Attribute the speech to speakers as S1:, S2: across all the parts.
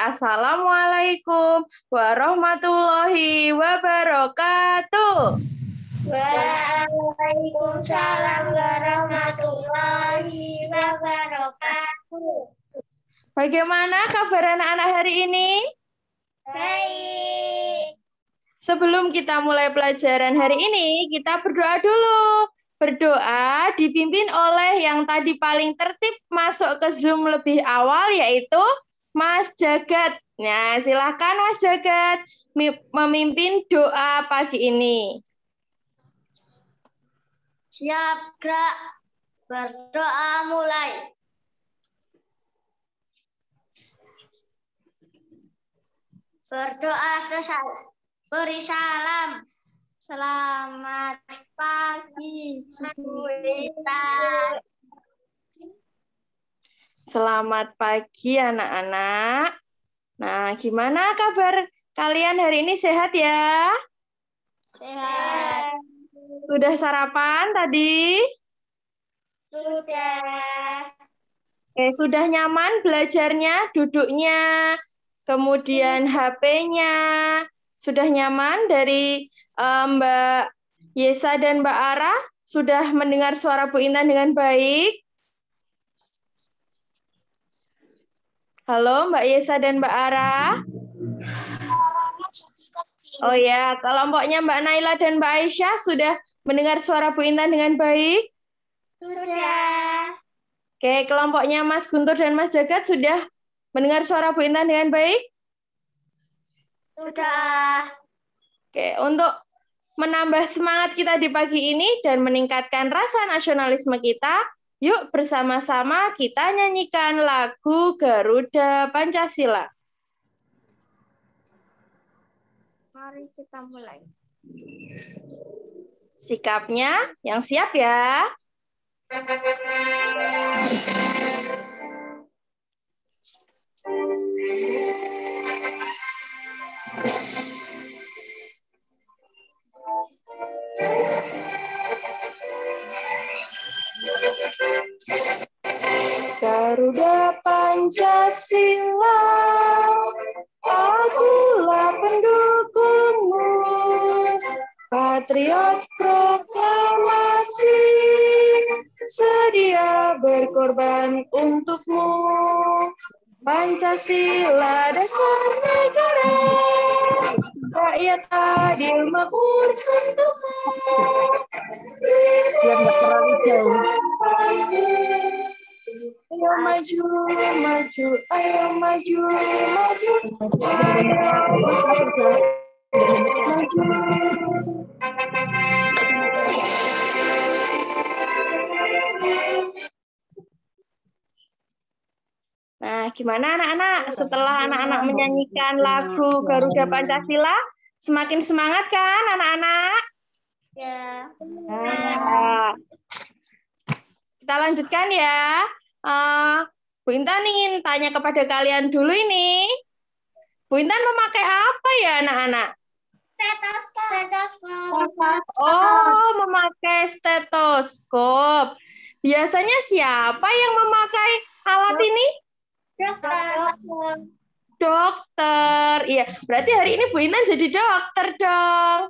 S1: Assalamualaikum warahmatullahi wabarakatuh.
S2: Waalaikumsalam warahmatullahi wabarakatuh.
S1: Bagaimana kabar anak-anak hari ini?
S2: Baik.
S1: Sebelum kita mulai pelajaran hari ini, kita berdoa dulu. Berdoa dipimpin oleh yang tadi paling tertib masuk ke Zoom lebih awal, yaitu Mas Jagat. Nah, silakan Mas Jagat memimpin doa pagi ini.
S2: Siap, gerak. Berdoa mulai. Berdoa selesai. Beri salam. Selamat pagi, kita.
S1: Selamat pagi anak-anak. Nah, gimana kabar kalian hari ini, sehat ya?
S2: Sehat.
S1: Sudah sarapan tadi?
S2: Sudah.
S1: Oke, sudah nyaman belajarnya, duduknya, kemudian HP-nya. Sudah nyaman dari Mbak Yesa dan Mbak Ara? Sudah mendengar suara Bu Intan dengan baik? Halo Mbak Yesa dan Mbak Ara? Oh ya, kelompoknya Mbak Naila dan Mbak Aisyah sudah mendengar suara Bu Intan dengan baik?
S2: Sudah.
S1: Oke, kelompoknya Mas Guntur dan Mas Jagat sudah mendengar suara Bu Intan dengan baik?
S2: Sudah.
S1: Oke, untuk menambah semangat kita di pagi ini dan meningkatkan rasa nasionalisme kita, yuk bersama-sama kita nyanyikan lagu Garuda Pancasila.
S2: Mari kita mulai.
S1: Sikapnya yang siap ya. Garuda Pancasila, akulah pendukungmu, patriot proklamasi, sedia berkorban untukmu. Pancasila dasar negara, rakyat adil makmur sentosa.
S3: Biar nggak terlalu jauh.
S1: Ayo maju, maju, ayo maju, maju, Nah, gimana anak-anak? Setelah anak-anak menyanyikan lagu Garuda Pancasila, semakin semangat kan anak-anak?
S2: Ya.
S1: Nah, kita lanjutkan ya. Bu Intan ingin tanya kepada kalian dulu ini. Bu Intan memakai apa ya anak-anak?
S2: Stetoskop.
S1: Oh, memakai stetoskop. Biasanya siapa yang memakai alat ini? Dokter. Iya, berarti hari ini Bu Intan jadi dokter dong.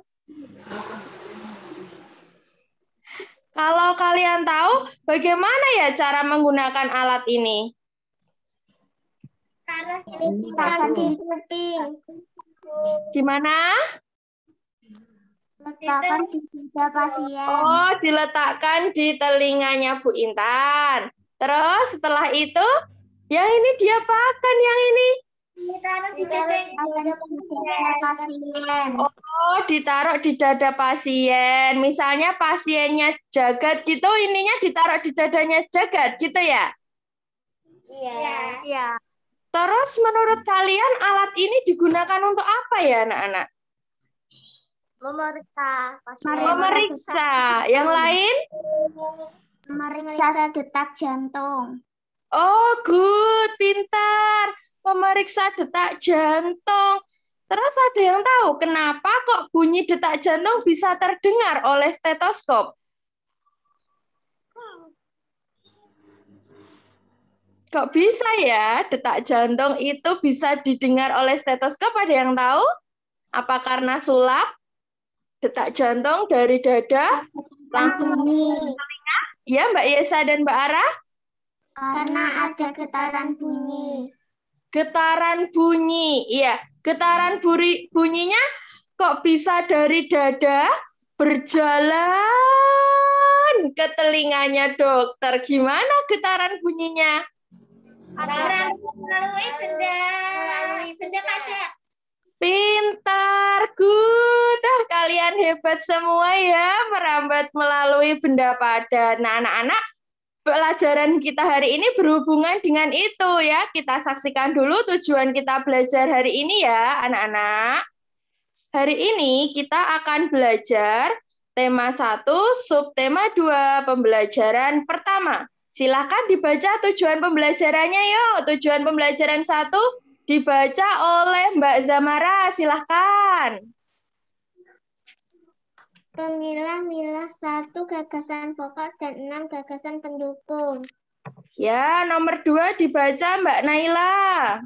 S1: Kalau kalian tahu, bagaimana ya cara menggunakan alat ini?
S2: Letakkan di kuping.
S1: Gimana?
S2: Letakkan di dada pasien.
S1: Oh, diletakkan di telinganya Bu Intan. Terus setelah itu, yang ini dia pakan yang ini.
S2: Ditaruh di dada pasien.
S1: Oh, ditaruh di dada pasien. Misalnya pasiennya Jagat gitu, ininya ditaruh di dadanya Jagat gitu ya?
S2: Iya.
S1: Terus menurut kalian alat ini digunakan untuk apa ya anak-anak?
S2: Memeriksa pasien.
S1: Memeriksa. Yang lain?
S2: Memeriksa detak jantung.
S1: Oh, good, pintar. Memeriksa detak jantung. Terus ada yang tahu kenapa kok bunyi detak jantung bisa terdengar oleh stetoskop? Kok bisa ya detak jantung itu bisa didengar oleh stetoskop? Ada yang tahu? Apa karena sulap detak jantung dari dada langsung ya Mbak Yesa dan Mbak Ara?
S2: Karena ada getaran bunyi.
S1: Getaran bunyi. Iya, getaran bunyinya kok bisa dari dada berjalan ke telinganya dokter. Gimana getaran bunyinya?
S2: Melalui benda padat.
S1: Pintar, good. Ah, kalian hebat semua ya, merambat melalui benda padat. Nah, anak-anak, pelajaran kita hari ini berhubungan dengan itu ya. Kita saksikan dulu tujuan kita belajar hari ini ya, anak-anak. Hari ini kita akan belajar tema 1, subtema 2, pembelajaran pertama. Silakan dibaca tujuan pembelajarannya yuk. Tujuan pembelajaran 1 dibaca oleh Mbak Zamara, silahkan.
S2: Memilah-milah 1 gagasan pokok dan 6 gagasan pendukung.
S1: Ya, nomor 2 dibaca Mbak Naila.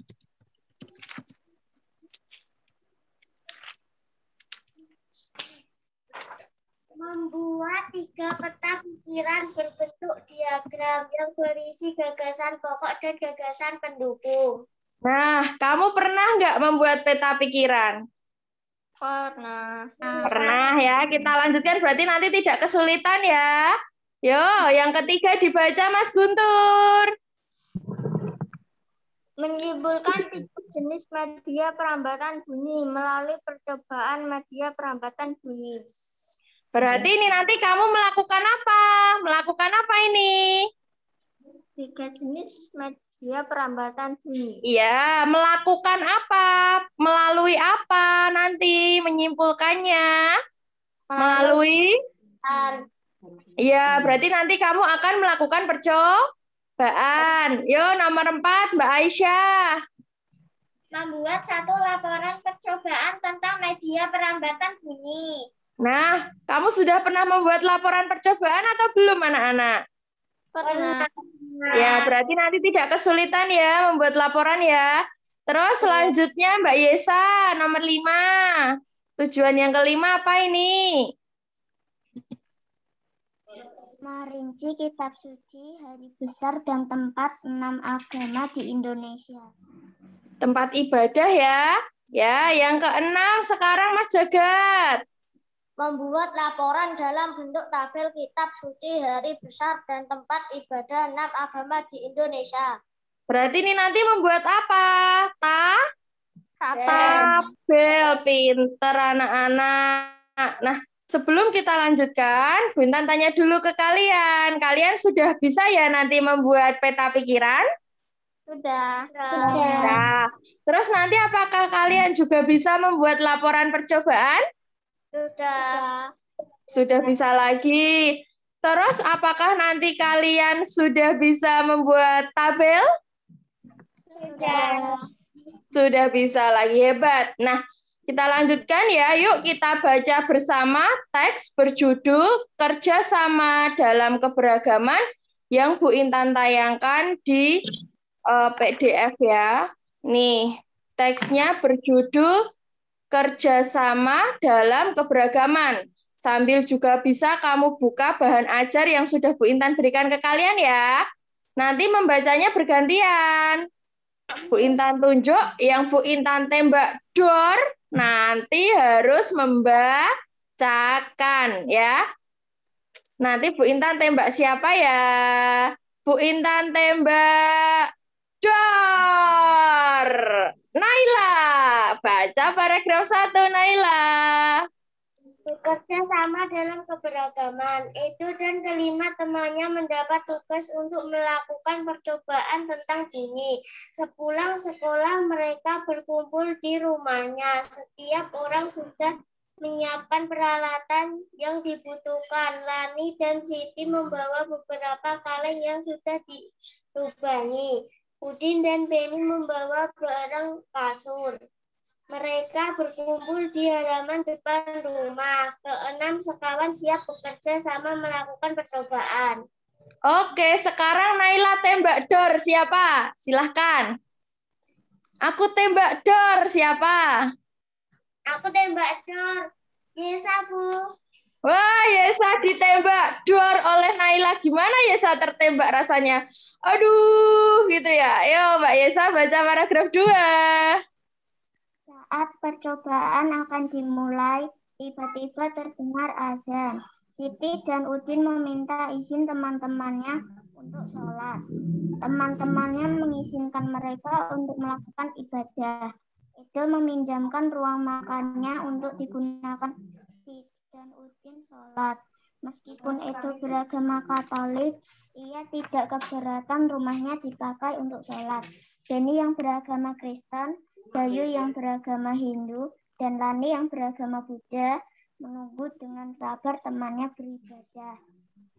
S2: Membuat 3 peta pikiran berbentuk diagram yang berisi gagasan pokok dan gagasan pendukung.
S1: Nah, kamu pernah nggak membuat peta pikiran?
S2: Pernah.
S1: Pernah ya, kita lanjutkan berarti nanti tidak kesulitan ya. Yo, yang ketiga dibaca Mas Guntur.
S2: Menyimpulkan 3 jenis media perambatan bunyi melalui percobaan media perambatan bunyi.
S1: Berarti ini nanti kamu melakukan apa? Melakukan apa ini?
S2: 3 jenis media perambatan bunyi.
S1: Iya, melakukan apa? Melalui apa nanti menyimpulkannya? Melalui? Iya, berarti nanti kamu akan melakukan percobaan. Yo, nomor 4, Mbak Aisyah.
S2: Membuat 1 laporan percobaan tentang media perambatan bunyi.
S1: Nah, kamu sudah pernah membuat laporan percobaan atau belum, anak-anak?
S2: Pernah.
S1: Ya, berarti nanti tidak kesulitan ya membuat laporan ya. Terus selanjutnya Mbak Yesa, nomor 5. Tujuan yang kelima apa ini?
S2: Merinci kitab suci, hari besar, dan tempat 6 agama di Indonesia.
S1: Tempat ibadah ya. Ya, yang keenam sekarang Mas Jagat.
S2: Membuat laporan dalam bentuk tabel kitab suci, hari besar, dan tempat ibadah 6 agama di Indonesia.
S1: Berarti ini nanti membuat apa? Tabel. Pinter anak-anak. Nah, sebelum kita lanjutkan, Bu Intan tanya dulu ke kalian. Kalian sudah bisa ya nanti membuat peta pikiran?
S2: Sudah.
S1: Nah, terus nanti apakah kalian juga bisa membuat laporan percobaan?
S2: Sudah.
S1: Sudah bisa lagi. Terus apakah nanti kalian sudah bisa membuat tabel?
S2: Sudah.
S1: Sudah bisa lagi, hebat. Nah, kita lanjutkan ya. Yuk kita baca bersama teks berjudul Kerjasama dalam Keberagaman yang Bu Intan tayangkan di PDF ya. Nih, teksnya berjudul Kerjasama dalam Keberagaman. Sambil juga bisa kamu buka bahan ajar yang sudah Bu Intan berikan ke kalian ya. Nanti membacanya bergantian. Bu Intan tunjuk, yang Bu Intan tembak dor, nanti harus membacakan ya. Nanti Bu Intan tembak siapa ya? Bu Intan tembak dor. Naila, baca paragraf 1 Naila.
S2: Bekerja sama dalam keberagaman. Edo dan kelima temannya mendapat tugas untuk melakukan percobaan tentang bunyi. Sepulang sekolah mereka berkumpul di rumahnya. Setiap orang sudah menyiapkan peralatan yang dibutuhkan. Lani dan Siti membawa beberapa kaleng yang sudah dilubangi. Udin dan Beni membawa barang kasur. Mereka berkumpul di halaman depan rumah. Keenam sekawan siap bekerja sama melakukan percobaan.
S1: Oke, sekarang Naila tembak dor. Siapa? Silahkan. Aku tembak dor. Siapa?
S2: Aku tembak dor. Yesa, Bu.
S1: Wah, Yesa ditembak dor oleh Naila. Gimana Yesa tertembak rasanya? Aduh, gitu ya. Ayo Mbak Yesa baca paragraf 2.
S2: Saat percobaan akan dimulai, tiba-tiba terdengar azan. Siti dan Udin meminta izin teman-temannya untuk sholat. Teman-temannya mengizinkan mereka untuk melakukan ibadah. Edo meminjamkan ruang makannya untuk digunakan Siti dan Udin sholat. Meskipun Edo beragama Katolik, ia tidak keberatan rumahnya dipakai untuk sholat. Deni yang beragama Kristen, Bayu yang beragama Hindu, dan Lani yang beragama Buddha menunggu dengan sabar temannya beribadah.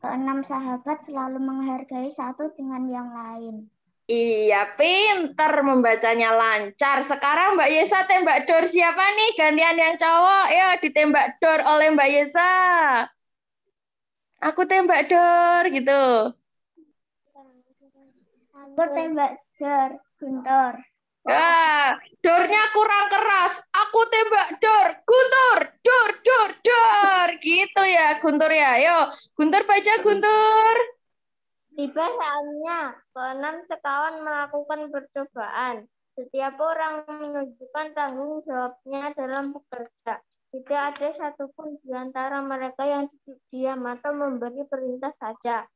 S2: Keenam sahabat selalu menghargai satu dengan yang lain.
S1: Iya, pinter membacanya lancar. Sekarang Mbak Yesa tembak dor siapa nih? Gantian yang cowok. Yo, ditembak dor oleh Mbak Yesa. Aku tembak dor gitu.
S2: Aku tembak dor, Guntur.
S1: Ya, dornya kurang keras. Aku tembak dor, Guntur, dor. Gitu ya, Guntur ya. Yo, Guntur baca Guntur.
S2: Tiba saatnya keenam sekawan melakukan percobaan. Setiap orang menunjukkan tanggung jawabnya dalam bekerja. Tidak ada satupun di antara mereka yang duduk diam atau memberi perintah saja.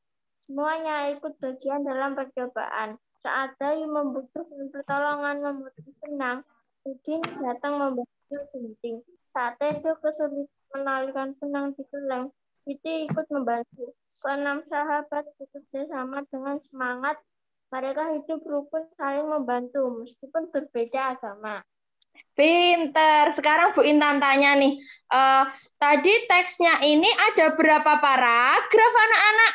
S2: Semuanya ikut bagian dalam percobaan. Saat Bayu membutuhkan pertolongan memotong benang, Udin datang membantu gunting. Saat Edo kesulitan menalikan benang di keleng, Siti ikut membantu. Keenam sahabat bekerja sama dengan semangat. Mereka hidup rukun saling membantu meskipun berbeda agama.
S1: Pinter. Sekarang Bu Intan tanya nih. Tadi teksnya ini ada berapa paragraf anak-anak?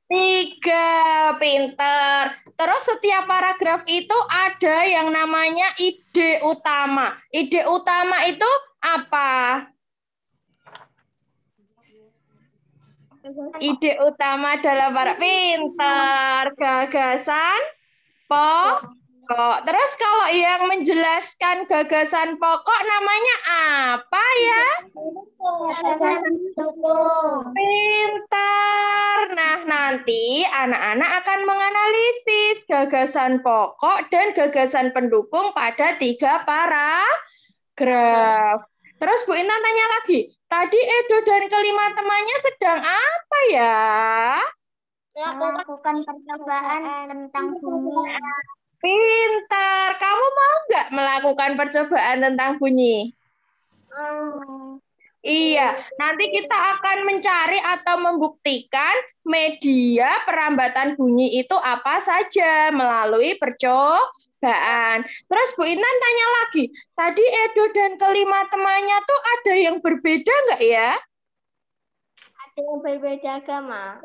S1: 3. Pinter. Terus setiap paragraf itu ada yang namanya ide utama. Ide utama itu apa? Ide utama dalam paragraf. Pinter. Gagasan pokok. Terus kalau yang menjelaskan gagasan pokok namanya apa ya? Pintar. Nah, nanti anak-anak akan menganalisis gagasan pokok dan gagasan pendukung pada 3 paragraf. Terus Bu Intan tanya lagi, tadi Edo dan kelima temannya sedang apa ya?
S2: Melakukan percobaan tentang bunyi.
S1: Pintar. Kamu mau nggak melakukan percobaan tentang bunyi? Iya, nanti kita akan mencari atau membuktikan media perambatan bunyi itu apa saja melalui percobaan. Terus Bu Intan tanya lagi, tadi Edo dan kelima temannya tuh ada yang berbeda nggak ya?
S2: Ada yang berbeda agama.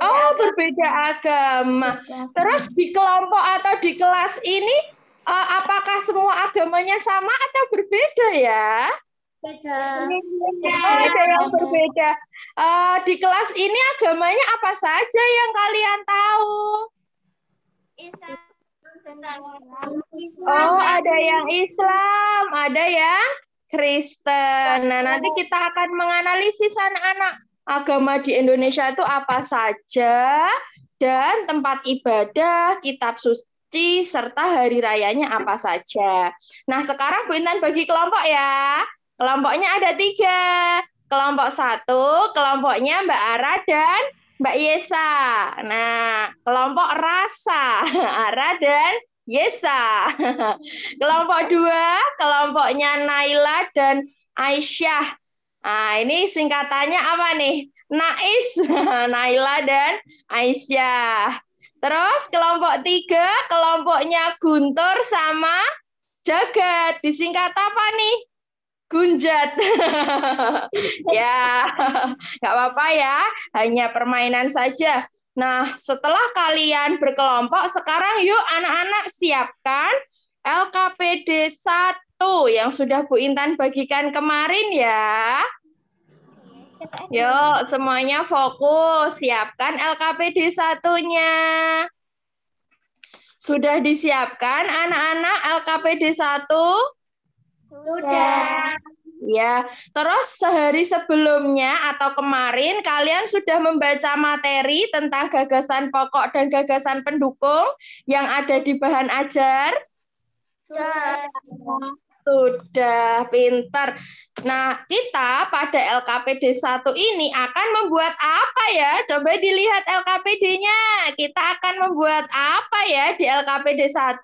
S1: Oh, berbeda agama. Terus di kelompok atau di kelas ini, apakah semua agamanya sama atau berbeda ya?
S2: Beda.
S1: Oh, ada yang berbeda. Di kelas ini agamanya apa saja yang kalian tahu? Oh, ada yang Islam, ada yang Kristen. Nah, nanti kita akan menganalisis anak-anak agama di Indonesia itu apa saja dan tempat ibadah, kitab suci, serta hari rayanya apa saja. Nah, sekarang Bu Intan bagi kelompok ya. Kelompoknya ada 3. Kelompok 1, kelompoknya Mbak Ara dan Mbak Yesa. Nah, kelompok rasa, Ara dan Yesa. Kelompok 2, kelompoknya Naila dan Aisyah. Nah, ini singkatannya apa nih? Nais, Naila dan Aisyah. Terus kelompok 3, kelompoknya Guntur sama Jagat. Disingkat apa nih? Gunjat. Ya, nggak apa-apa ya, hanya permainan saja. Nah, setelah kalian berkelompok, sekarang yuk anak-anak siapkan LKPD 1 yang sudah Bu Intan bagikan kemarin ya. Yuk, semuanya fokus. Siapkan LKPD 1-nya. Sudah disiapkan anak-anak LKPD 1?
S2: Sudah.
S1: Ya, terus sehari sebelumnya atau kemarin kalian sudah membaca materi tentang gagasan pokok dan gagasan pendukung yang ada di bahan ajar?
S2: Sudah.
S1: Sudah, pinter. Nah, kita pada LKPD 1 ini akan membuat apa ya? Coba dilihat LKPD-nya. Kita akan membuat apa ya di LKPD 1?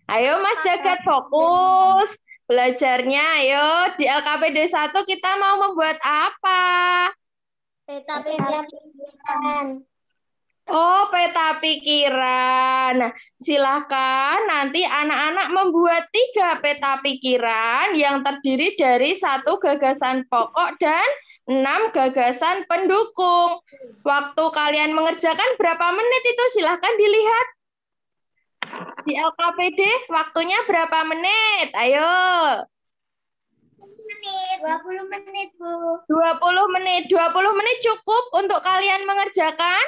S1: Ayo Mas Jagat fokus. Belajarnya, ayo. Di LKPD 1 kita mau membuat apa?
S2: Peta pikiran.
S1: Oh, peta pikiran. Nah, silahkan nanti anak-anak membuat 3 peta pikiran yang terdiri dari 1 gagasan pokok dan 6 gagasan pendukung. Waktu kalian mengerjakan berapa menit itu? Silahkan dilihat. Di LKPD waktunya berapa menit? Ayo.
S2: 20 menit, Bu.
S1: 20 menit. 20 menit cukup untuk kalian mengerjakan?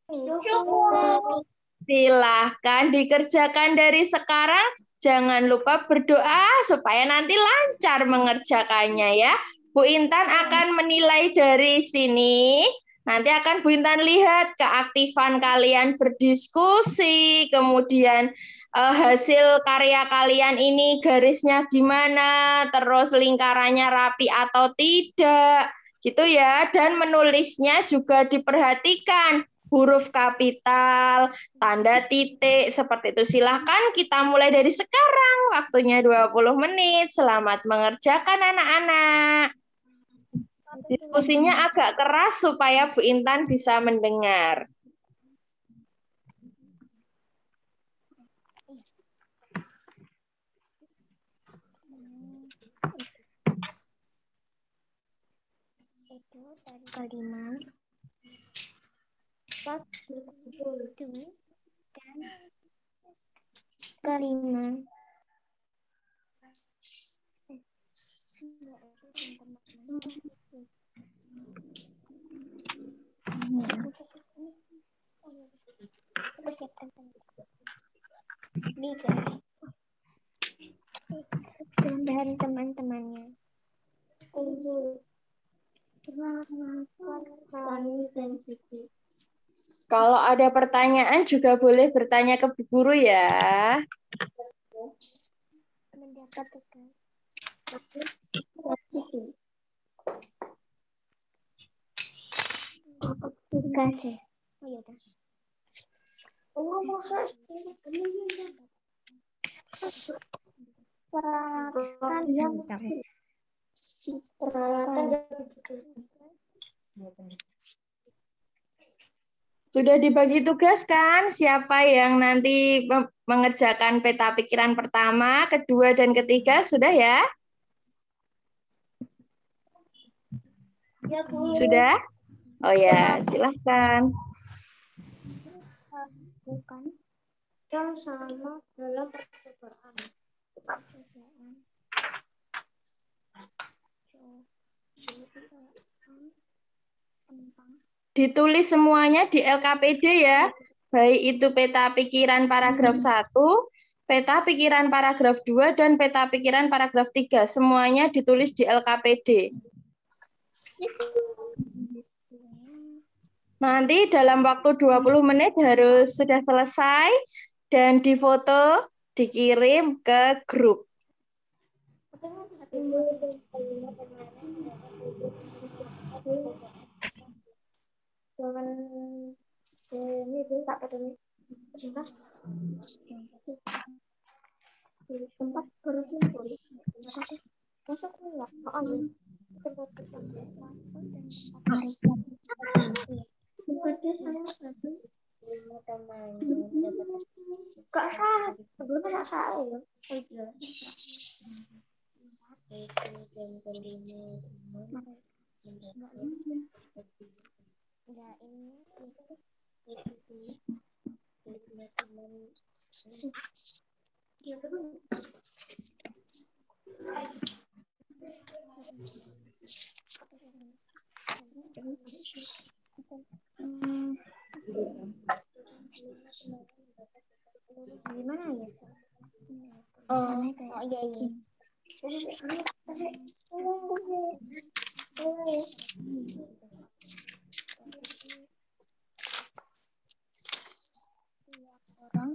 S2: Cukup.
S1: Silahkan dikerjakan dari sekarang. Jangan lupa berdoa supaya nanti lancar mengerjakannya ya. Bu Intan akan menilai dari sini. Nanti akan Bu Intan lihat keaktifan kalian berdiskusi, kemudian hasil karya kalian ini garisnya gimana, terus lingkarannya rapi atau tidak, gitu ya. Dan menulisnya juga diperhatikan huruf kapital, tanda titik, seperti itu. Silahkan kita mulai dari sekarang. Waktunya 20 menit. Selamat mengerjakan anak-anak. Diskusinya agak keras supaya Bu Intan bisa mendengar.
S2: Kelima. Kelima. Dan teman-temannya.
S1: Kalau ada pertanyaan juga boleh bertanya ke Bu Guru ya.
S2: Mendapat tugas. Tugas ya. Oh ya udah.
S1: Sudah dibagi tugas kan? Siapa yang nanti mengerjakan peta pikiran pertama, kedua, dan ketiga? Sudah ya?
S2: Ya, Bu.
S1: Sudah? Oh ya, silahkan.
S2: Bukan. Yang sama dalam percobaan.
S1: Ditulis semuanya di LKPD ya. Baik itu peta pikiran paragraf 1, peta pikiran paragraf 2, dan peta pikiran paragraf 3. Semuanya ditulis di LKPD. Nanti dalam waktu 20 menit harus sudah selesai dan difoto, dikirim ke grup.
S2: Jangan ini dulu tak peduli. Jelas. Di tempat berkumpul. Masuk enggak? Oh iya. Bukannya sama satu. Kak sah, belum sah sah ya. Enggak ini. Gimana ya? Oh iya iya. Orang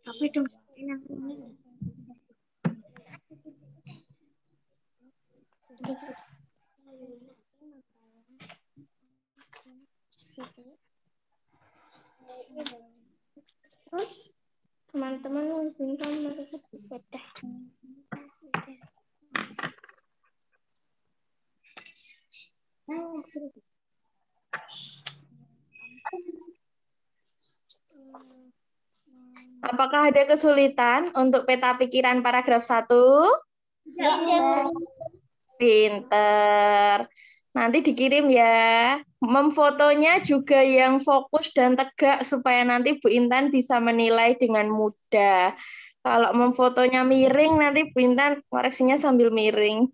S2: tapi dong enak terus teman-teman mengizinkan mereka berbeda.
S1: Apakah ada kesulitan untuk peta pikiran paragraf 1?
S2: Ya.
S1: Pinter. Nanti dikirim ya. Memfotonya juga yang fokus dan tegak supaya nanti Bu Intan bisa menilai dengan mudah. Kalau memfotonya miring, nanti Bu Intan koreksinya sambil miring.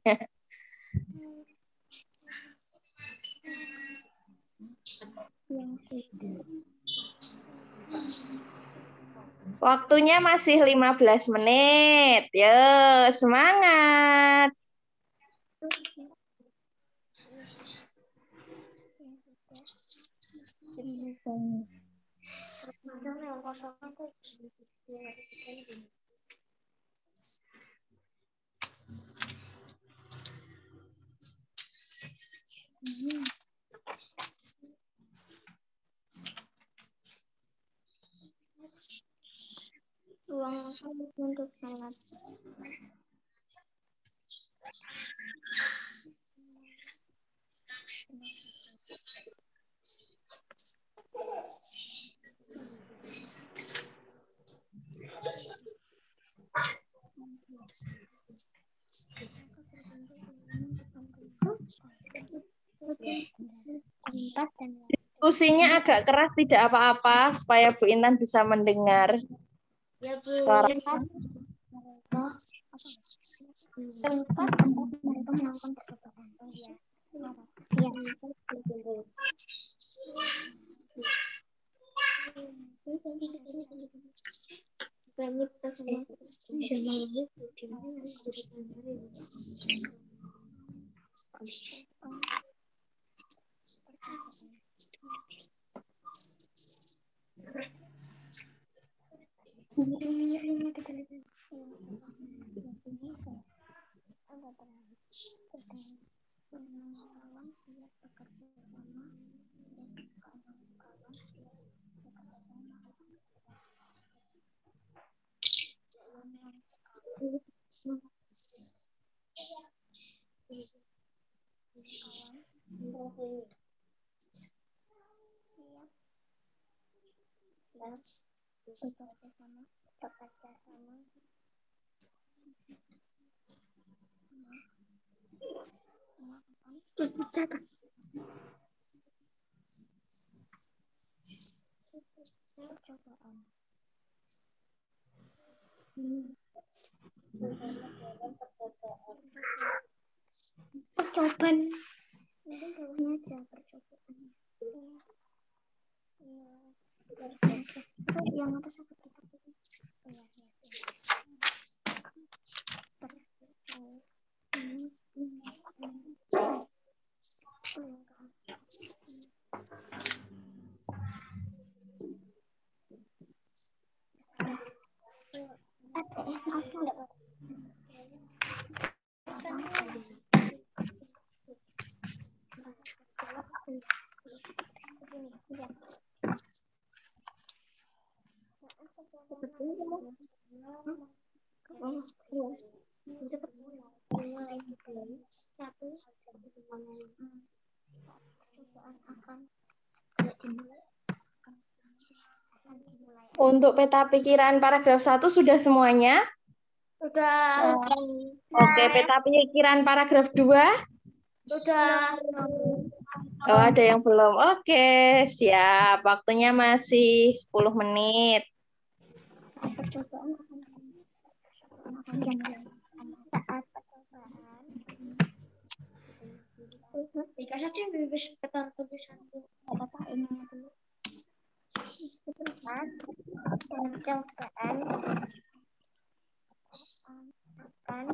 S1: Waktunya masih 15 menit. Yo, semangat.
S2: Ruang untuk salat.
S1: Diskusinya agak keras tidak apa-apa supaya Bu Intan bisa mendengar.
S2: Ya Bu.
S1: Suara.
S2: Tempat mereka melakukan percobaan. Ya. Percobaan. Mungkin bawahnya aja percobaan. Yang atas aku tutup.
S1: Untuk peta pikiran paragraf 1 sudah semuanya?
S2: Sudah.
S1: Oke, peta pikiran paragraf 2?
S2: Sudah.
S1: Oh, ada yang belum. Oke, siap. Waktunya masih 10 menit.
S2: Dikasih aja bebas peta tulisan. Pencobaan akan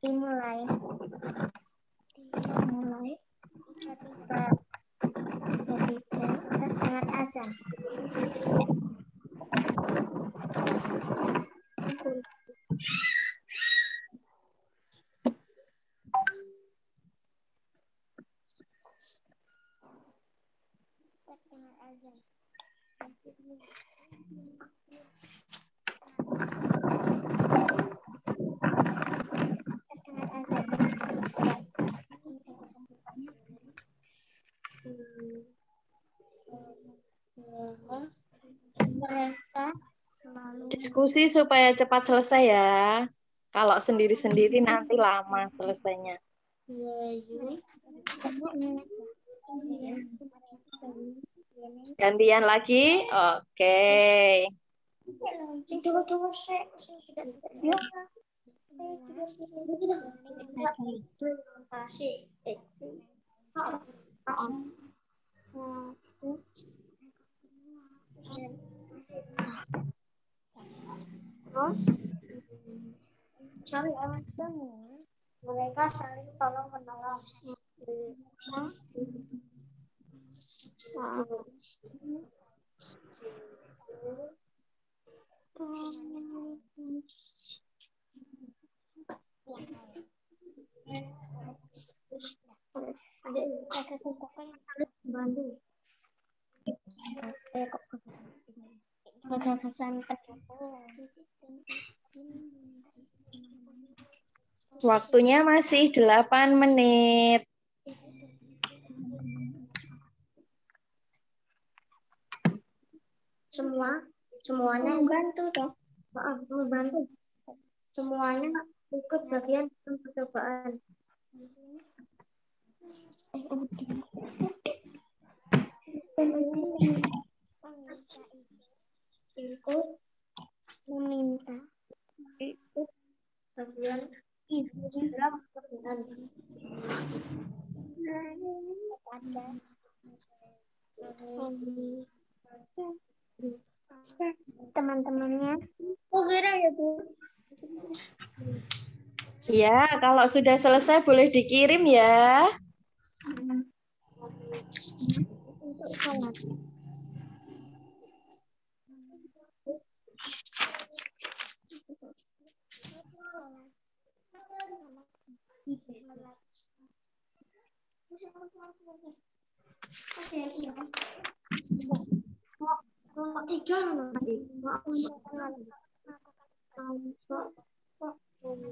S2: dimulai ketika terdengar azan. Terdengar azan. Terdengar azan. Mereka selalu
S1: Diskusi supaya cepat selesai ya. Kalau sendiri-sendiri nanti lama selesainya. Gantian lagi? Oke.
S2: Terus cari alasan mereka saling tolong menolong. Ada tokoh yang harus membantu. Kesan
S1: Waktunya masih 8 menit.
S2: semuanya membantu toh. Membantu. Semuanya ikut bagian dalam percobaan. Ikut meminta ikut bagian dalam percobaan. Teman-temannya. Oh kira ya Bu.
S1: Ya, kalau sudah selesai boleh dikirim ya.
S2: Untuk sholat.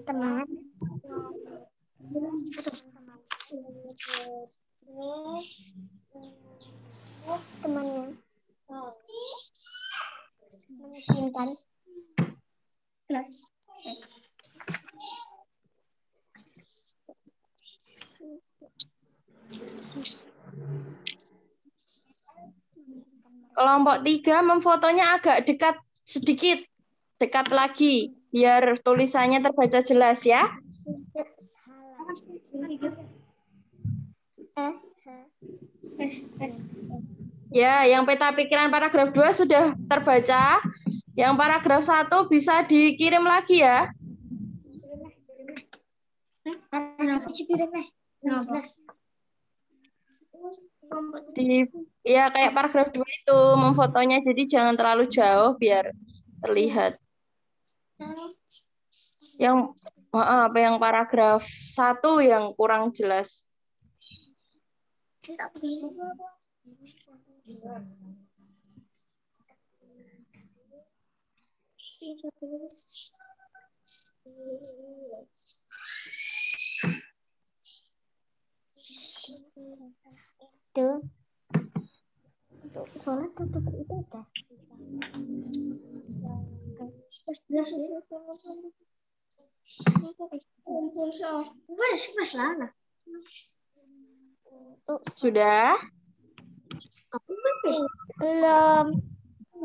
S2: Teman temannya mengizinkan kelas
S1: Kelompok 3 memfotonya agak dekat sedikit. Dekat lagi, biar tulisannya terbaca jelas ya. Ya, yang peta pikiran paragraf 2 sudah terbaca. Yang paragraf 1 bisa dikirim lagi ya. Ya kayak paragraf 2 itu memfotonya, jadi jangan terlalu jauh biar terlihat. Yang paragraf 1 yang kurang jelas. Sudah?
S2: Belum.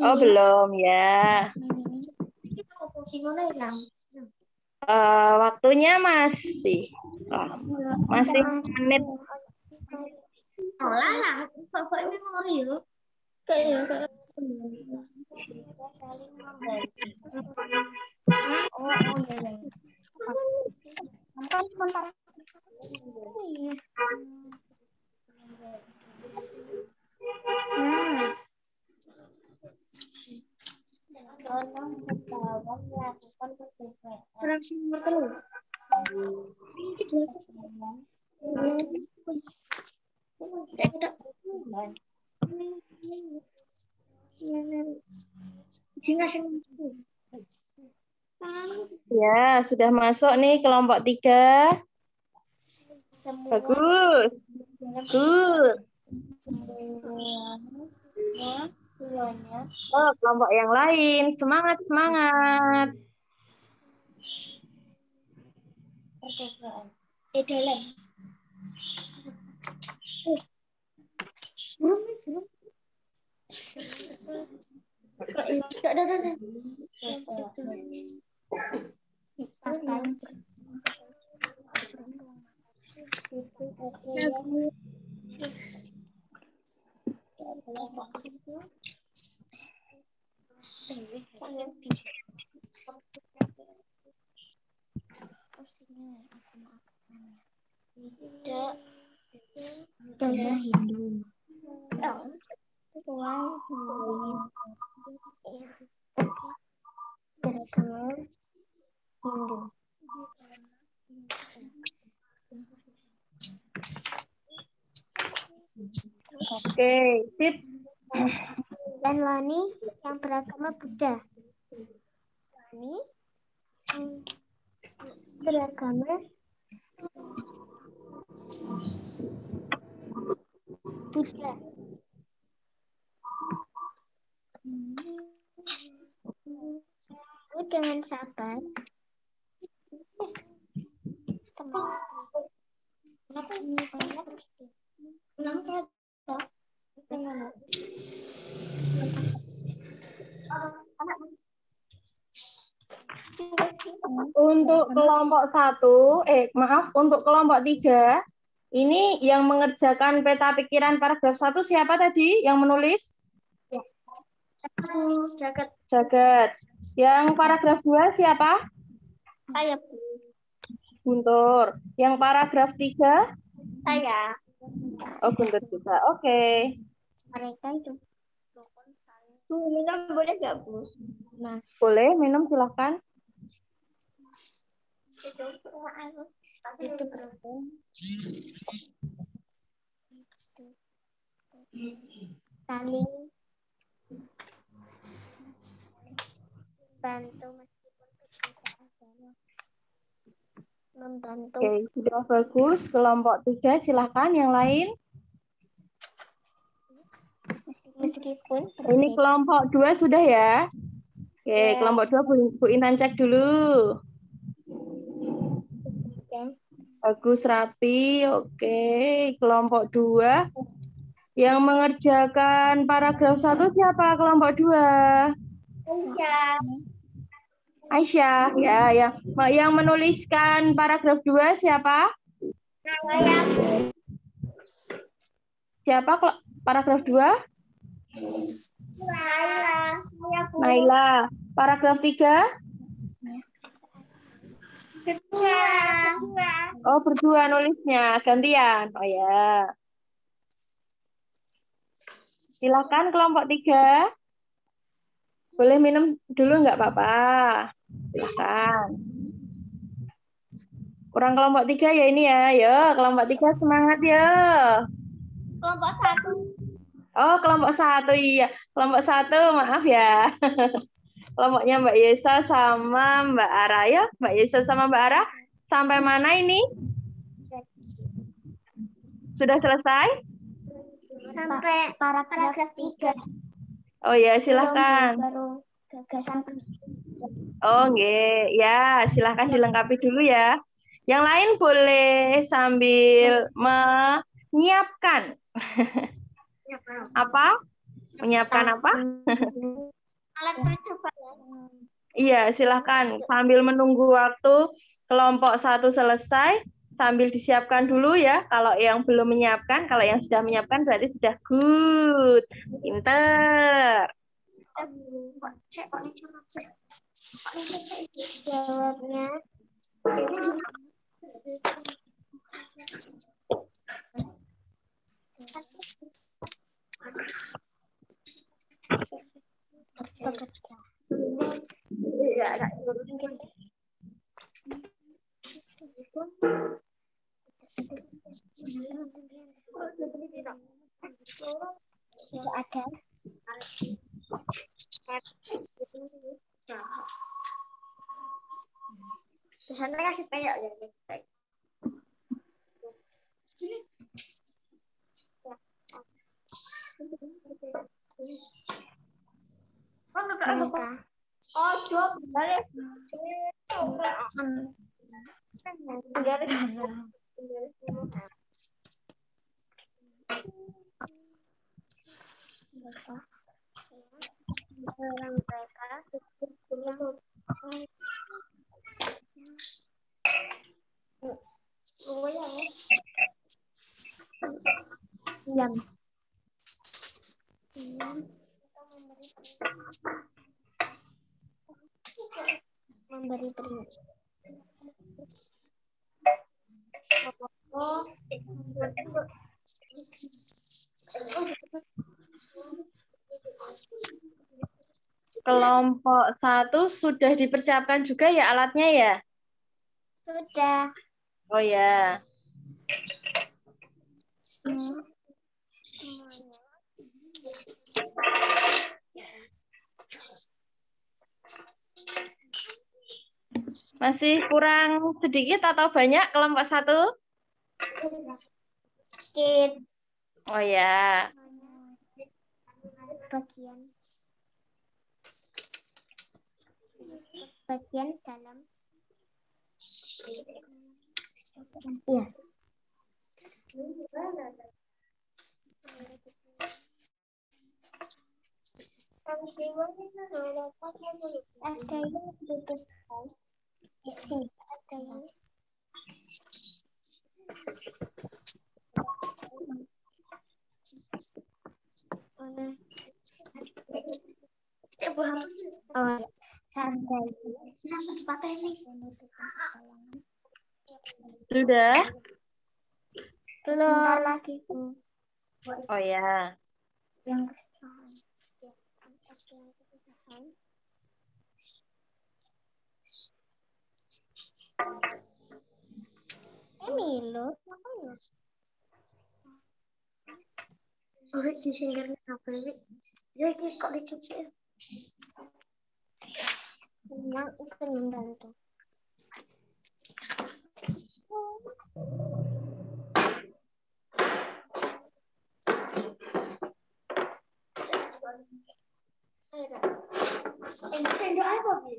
S1: Oh, belum ya. Waktunya masih masih menit. Ya, sudah masuk nih kelompok 3. Bagus. Good. Oh, kelompok yang lain. Semangat, semangat. Oke, sip.
S2: Dan Lani yang beragama Buddha. Lani yang beragama Buddha. Dengan sabar.
S1: Untuk kelompok 1, untuk kelompok 3, ini yang mengerjakan peta pikiran paragraf 1 siapa tadi yang menulis? Jagat. Yang paragraf 2 siapa?
S2: Saya.
S1: Guntur. Yang paragraf 3?
S2: Saya.
S1: Oh, Guntur juga. Oke.
S2: Mereka itu. Minum boleh nggak, Bu?
S1: Nah, boleh minum silahkan.
S2: Saling bantu meskipun berbeda agama. Membantu.
S1: Oke, sudah bagus. Kelompok 3 silahkan. Yang lain?
S2: Meskipun
S1: Ini kelompok 2 sudah ya? Oke,
S2: ya.
S1: kelompok 2 Bu Intan cek dulu.
S2: Ya.
S1: Bagus, rapi. Oke, kelompok 2. Yang mengerjakan paragraf 1 siapa kelompok 2? Aisyah. Ya. Yang menuliskan paragraf 2 siapa? Siapa paragraf 2? Naila. Paragraf 3? Oh, berdua nulisnya. Gantian. Oh ya. Silakan kelompok 3. Boleh minum dulu nggak apa-apa. Silakan. Kurang kelompok 3 ya ini ya. Yo, kelompok 3 semangat ya.
S2: Kelompok 1.
S1: Oh, kelompok 1 iya. Kelompok 1 maaf ya. Kelompoknya Mbak Yesa sama Mbak Ara ya. Mbak Yesa sama Mbak Ara sampai mana ini? Sudah selesai?
S2: Sampai paragraf 3.
S1: Oh ya, silahkan.
S2: Baru gagasan.
S1: Oh, nggih. Ya, silahkan dilengkapi dulu ya. Yang lain boleh sambil menyiapkan. Apa? Menyiapkan apa?
S2: Alat percobaan.
S1: Iya, silahkan. Sambil menunggu waktu kelompok 1 selesai, sambil disiapkan dulu ya. Kalau yang belum menyiapkan, kalau yang sudah menyiapkan berarti sudah good. Pinter.
S2: Jawabnya. Ada. Di sana kasih peyok ya. Oh, coba balik. Memberi perintah.
S1: Kelompok 1 sudah dipersiapkan juga ya alatnya ya?
S2: Sudah.
S1: Oh ya. Masih kurang sedikit atau banyak kelompok 1?
S2: Sedikit.
S1: Oh ya.
S2: Bagian dalam. Ya. Ada yang tutup. Ada yang. Oh, santai.
S1: Sudah?
S2: Belum lagi.
S1: Oh ya.
S2: Yang Milo, oh, disingkirin apa ini? Jadi kok dicuci? Yang itu membantu. Sendok apa, Bu?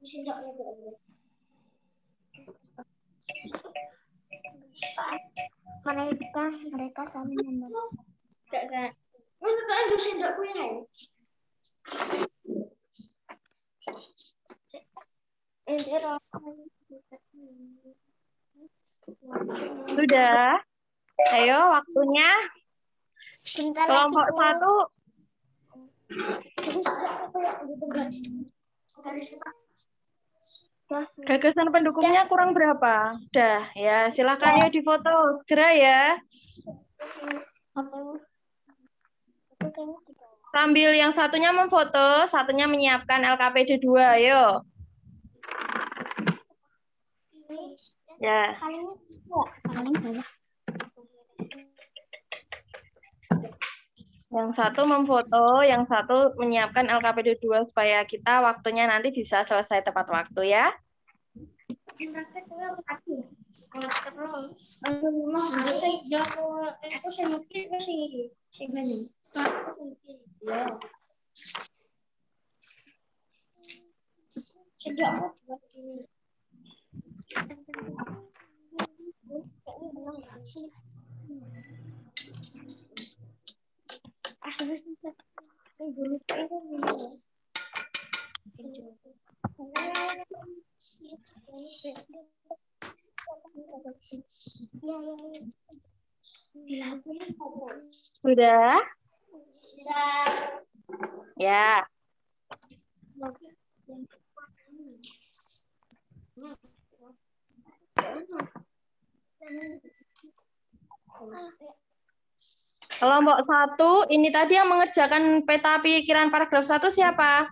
S2: Sendok mereka saling membantu. Enggak. Menurut aku sendokku yang lain.
S1: Sudah? Ayo waktunya.
S2: Bentar
S1: Kelompok
S2: lagi,
S1: 1. Gagasan pendukungnya kurang berapa? Udah, ya silakan yuk difoto. Segera ya. Sambil yang satunya memfoto, satunya menyiapkan LKPD 2, ayo. Ya. Yang satu memfoto, yang satu menyiapkan LKPD 2 supaya kita waktunya nanti bisa selesai tepat waktu ya. Sudah? Ya. Kelompok 1, ini tadi yang mengerjakan peta pikiran paragraf 1 siapa?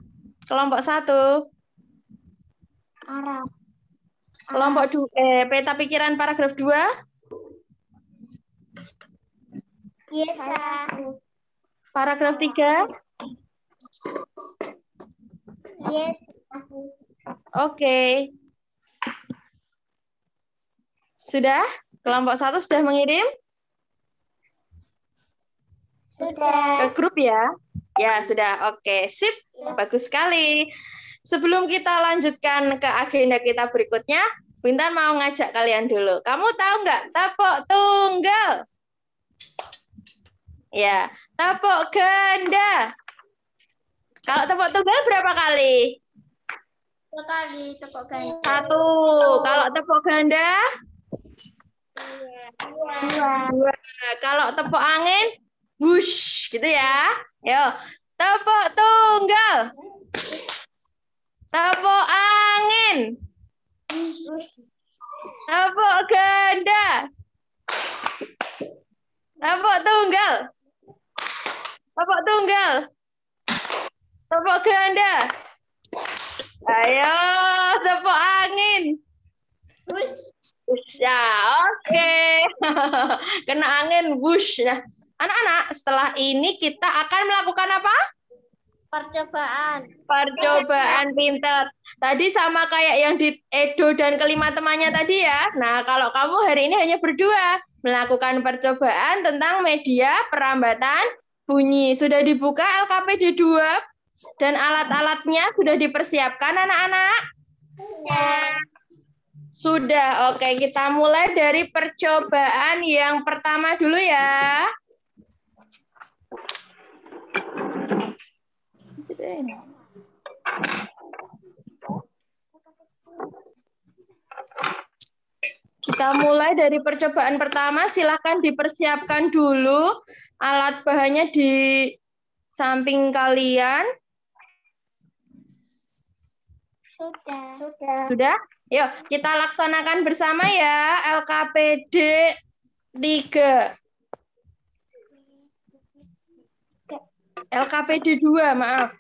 S1: Kelompok 1. Kelompok peta pikiran paragraf 2?
S2: Yes.
S1: Paragraf 3?
S2: Yes.
S1: Oke. Sudah? Kelompok 1 sudah mengirim?
S2: Sudah.
S1: Ke grup ya? Ya, sudah. Oke, sip. Bagus sekali. Sebelum kita lanjutkan ke agenda kita berikutnya, Bintan mau ngajak kalian dulu. Kamu tahu nggak tepuk tunggal? Ya, tepuk ganda. Kalau tepuk tunggal berapa kali?
S2: Sekali tepuk ganda.
S1: 1. Kalau tepuk ganda? 2. Kalau tepuk angin? Wush, gitu ya. Yo, tepuk tunggal. Tepuk angin. Tepuk ganda. Tepuk tunggal. Tepuk tunggal. Tepuk ganda. Ayo, tepuk angin.
S2: Wush.
S1: Wush, ya, oke. Kena angin, wush. Nah, anak-anak, setelah ini kita akan melakukan apa? Percobaan pintar. Tadi sama kayak yang di Edo dan kelima temannya tadi ya. Nah, kalau kamu hari ini hanya berdua melakukan percobaan tentang media perambatan bunyi. Sudah dibuka LKPD 2 dan alat-alatnya sudah dipersiapkan anak-anak? Sudah. Oke, kita mulai dari percobaan yang pertama dulu ya. Kita mulai dari percobaan pertama. Silakan dipersiapkan dulu alat bahannya di samping kalian. Sudah? Yuk, kita laksanakan bersama ya. LKPD 3. LKPD 2, maaf.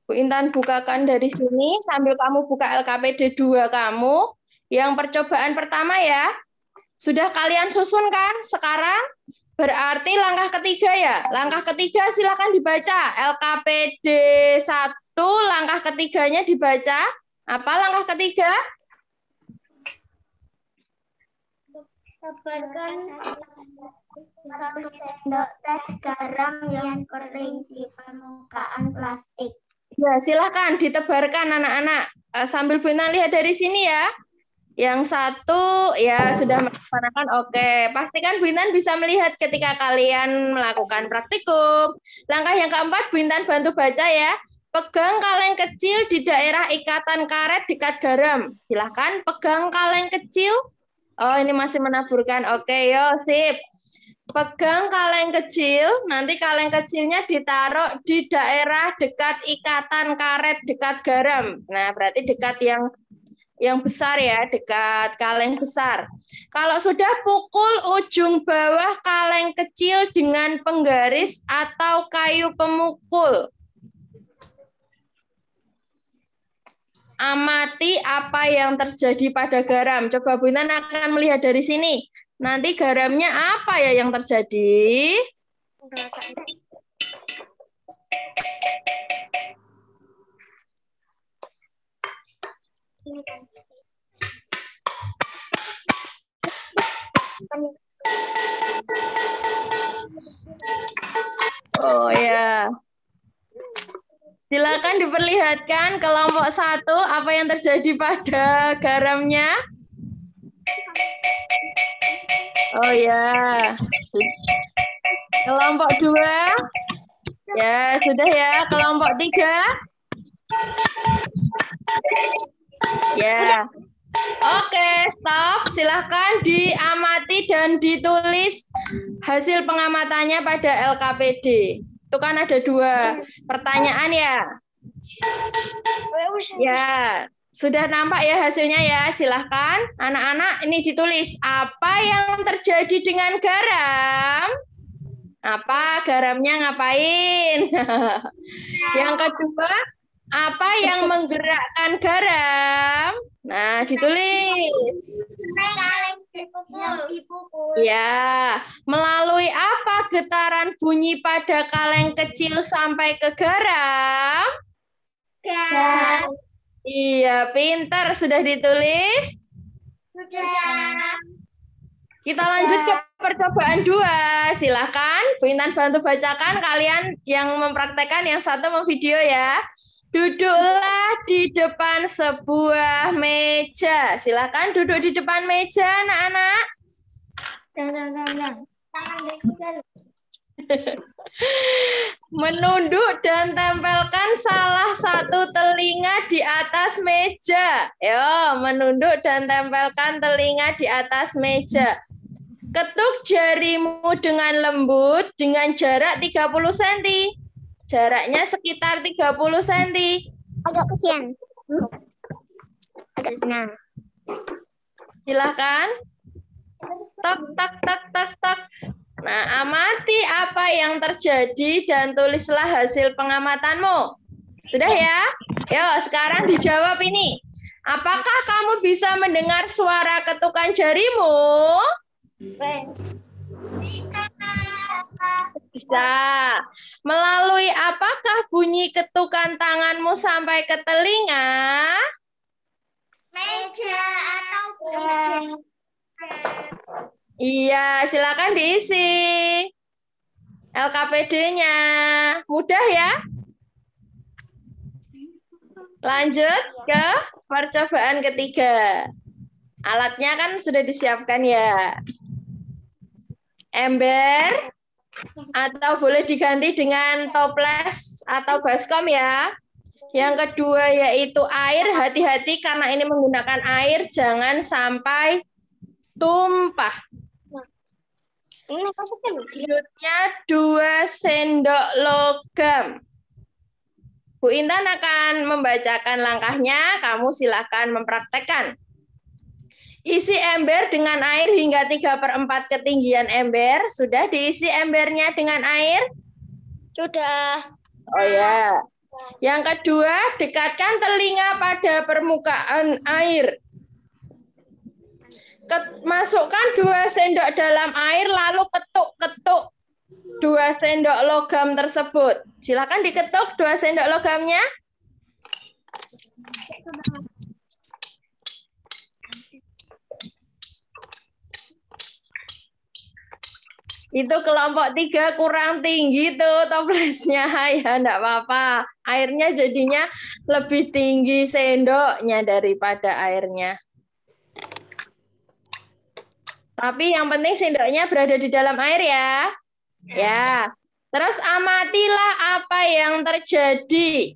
S1: Bu Intan bukakan dari sini sambil kamu buka LKPD 2 kamu. Yang percobaan pertama ya. Sudah kalian susun kan sekarang? Berarti langkah ketiga ya. Langkah ketiga silakan dibaca. LKPD 1 langkah ketiganya dibaca. Apa langkah ketiga?
S2: Tebarkan 1 sendok teh garam yang kering di permukaan plastik.
S1: Ya, silakan ditebarkan anak-anak. Sambil Bu Intan lihat dari sini ya. Yang satu ya sudah melaksanakan. Oke, pastikan Bu Intan bisa melihat ketika kalian melakukan praktikum. Langkah yang keempat Bu Intan bantu baca ya. Pegang kaleng kecil di daerah ikatan karet dekat garam. Silahkan pegang kaleng kecil. Oh, ini masih menaburkan. Oke, yo, sip. Pegang kaleng kecil, nanti kaleng kecilnya ditaruh di daerah dekat ikatan karet dekat garam. Nah, berarti dekat yang yang besar ya, dekat kaleng besar. Kalau sudah pukul ujung bawah kaleng kecil dengan penggaris atau kayu pemukul. Amati apa yang terjadi pada garam. Coba Bu Intan akan melihat dari sini. Nanti garamnya apa ya yang terjadi? Oh ya. Silakan diperlihatkan kelompok 1 apa yang terjadi pada garamnya. Oh ya. Kelompok 2. Ya, sudah ya. Kelompok 3. Ya. Oke, stop. Silahkan diamati dan ditulis hasil pengamatannya pada LKPD. Itu kan ada 2 pertanyaan ya. Ya, sudah nampak ya hasilnya ya. Silahkan anak-anak ini ditulis. Apa yang terjadi dengan garam? Apa garamnya ngapain? Yang kedua, apa yang menggerakkan garam? Nah, ditulis. Ya, melalui apa getaran bunyi pada kaleng kecil sampai ke garam? Iya, pintar. Sudah ditulis?
S2: Sudah.
S1: Kita lanjut ke percobaan 2. Silahkan, Bu Intan bantu bacakan. Kalian yang mempraktekkan, yang satu memvideo ya. Duduklah di depan sebuah meja. Silahkan duduk di depan meja, anak-anak. Menunduk dan tempelkan salah satu telinga di atas meja. Yo, menunduk dan tempelkan telinga di atas meja. Ketuk jarimu dengan lembut dengan jarak 30 cm. Jaraknya sekitar 30 cm.
S2: Agak kesian. Nah.
S1: Silahkan. Tak, tak, tak, tak, tak. Nah, amati apa yang terjadi dan tulislah hasil pengamatanmu. Sudah ya? Yo, sekarang dijawab ini. Apakah kamu bisa mendengar suara ketukan jarimu? Bisa. Melalui apakah bunyi ketukan tanganmu sampai ke telinga?
S2: Meja atau buku.
S1: Iya, silakan diisi LKPD-nya. Mudah ya? Lanjut ke percobaan ketiga. Alatnya kan sudah disiapkan ya. Ember atau boleh diganti dengan toples atau baskom ya. Yang kedua yaitu air. Hati-hati karena ini menggunakan air, jangan sampai tumpah. Selanjutnya 2 sendok logam. Bu Intan akan membacakan langkahnya, kamu silakan mempraktekkan. Isi ember dengan air hingga 3/4 ketinggian ember. Sudah diisi embernya dengan air? Sudah. Oh ya. Yang kedua, dekatkan telinga pada permukaan air. Masukkan 2 sendok dalam air, lalu ketuk-ketuk 2 sendok logam tersebut. Silakan diketuk 2 sendok logamnya. Itu kelompok 3 kurang tinggi tuh toplesnya. Ya, enggak apa-apa. Airnya jadinya lebih tinggi sendoknya daripada airnya. Tapi yang penting sendoknya berada di dalam air ya. Ya. Terus amatilah apa yang terjadi.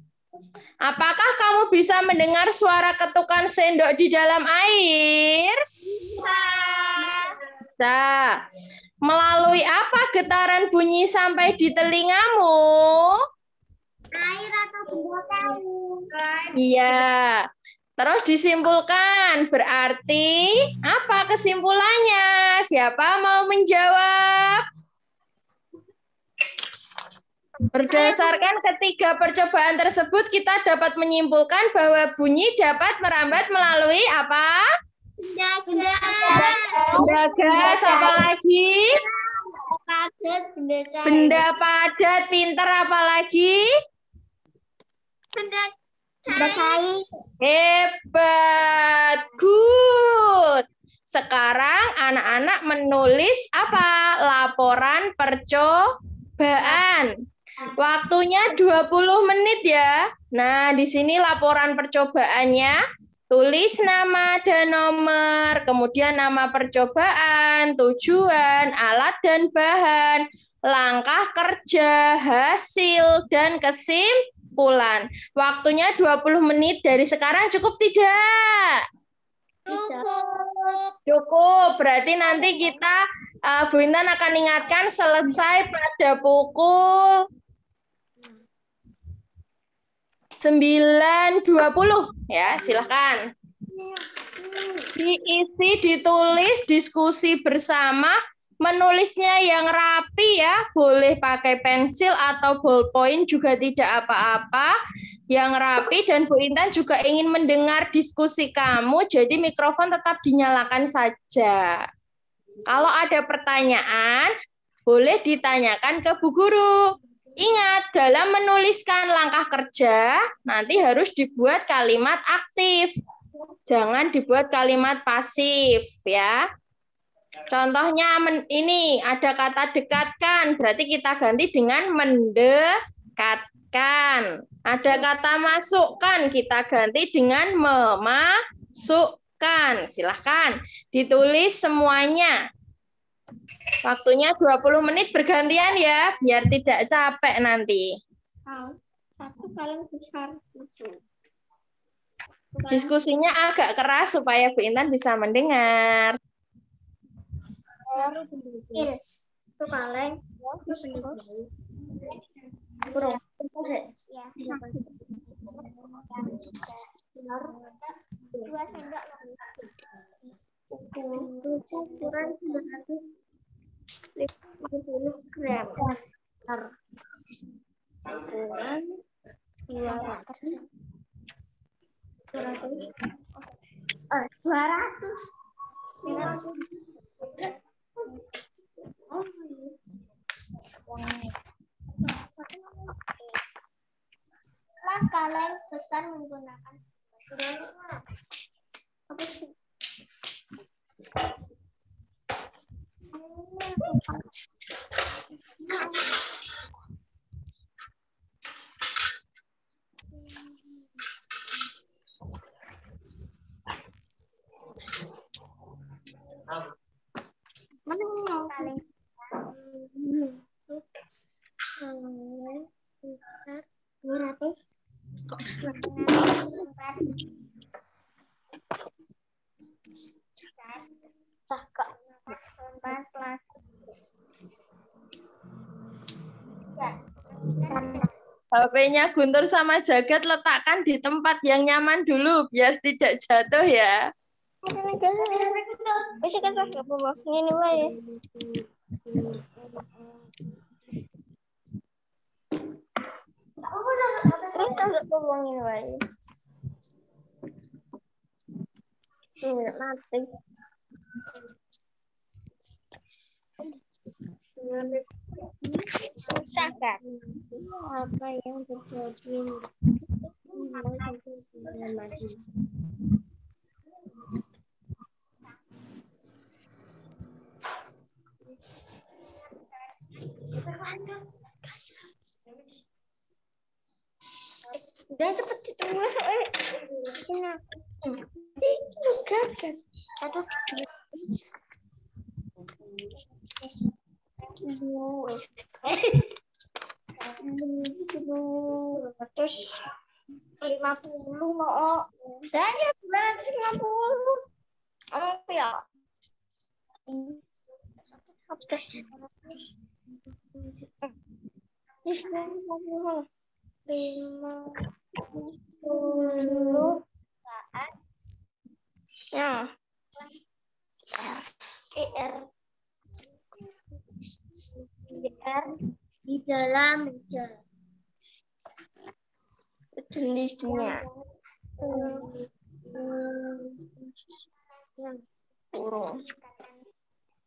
S1: Apakah kamu bisa mendengar suara ketukan sendok di dalam air? Bisa. Melalui apa getaran bunyi sampai di telingamu?
S2: Air atau benda tahu.
S1: Iya. Terus disimpulkan. Berarti apa kesimpulannya? Siapa mau menjawab? Berdasarkan ketiga percobaan tersebut, kita dapat menyimpulkan bahwa bunyi dapat merambat melalui apa? Benda gas, apa lagi? Benda padat, pinter, apa lagi?
S2: Benda cair.
S1: Hebat, good. Sekarang anak-anak menulis apa? Laporan percobaan. Waktunya 20 menit ya. Nah, di sini laporan percobaannya. Tulis nama dan nomor, kemudian nama percobaan, tujuan, alat dan bahan, langkah kerja, hasil, dan kesimpulan. Waktunya 20 menit dari sekarang cukup tidak? Cukup. Berarti nanti kita Bu Intan akan ingatkan selesai pada pukul 9.20 ya, silahkan. Diisi, ditulis, diskusi bersama, menulisnya yang rapi ya, boleh pakai pensil atau ballpoint juga tidak apa-apa, yang rapi. Dan Bu Intan juga ingin mendengar diskusi kamu, jadi mikrofon tetap dinyalakan saja. Kalau ada pertanyaan, boleh ditanyakan ke Bu Guru. Ingat, dalam menuliskan langkah kerja, nanti harus dibuat kalimat aktif. Jangan dibuat kalimat pasif, ya. Contohnya ini, ada kata dekatkan, berarti kita ganti dengan mendekatkan. Ada kata masukkan, kita ganti dengan memasukkan. Silahkan ditulis semuanya. Waktunya 20 menit bergantian ya, biar tidak capek nanti.
S2: Satu paling besar.
S1: Diskusinya agak keras supaya Bu Intan bisa mendengar.
S2: Itu paling. Dua sendok. Ukuran 250 gram. Ukuran 200. Kaleng besar menggunakan apa sih? Mana kaleng? Besar 200.
S1: HP-nya Guntur sama Jagat letakkan di tempat yang nyaman dulu biar tidak jatuh ya.
S2: Bisa kan nggak apa-apa. Ini wae. Terus nggak ngomongin wae. Mati. Susah kan? Apa yang terjadi? Udah cepet ditulis ini juga satu terus 50 mau dan ya 950 apa ya
S1: Ya.
S2: ER. ER di dalam meja.
S1: Jenisnya. Burung.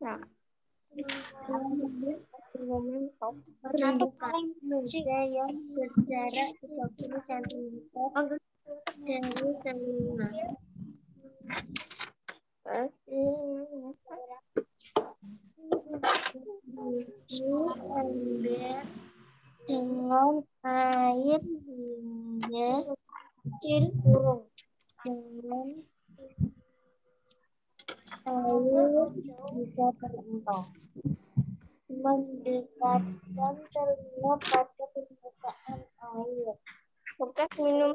S1: Nah.
S2: Peruntukan meja yang berjarak 30 cm dari telinga. Ember dengan air hingga kecil burung dengan air bisa berentong. Mendekatkan telinga pada permukaan air.
S1: Bekas minum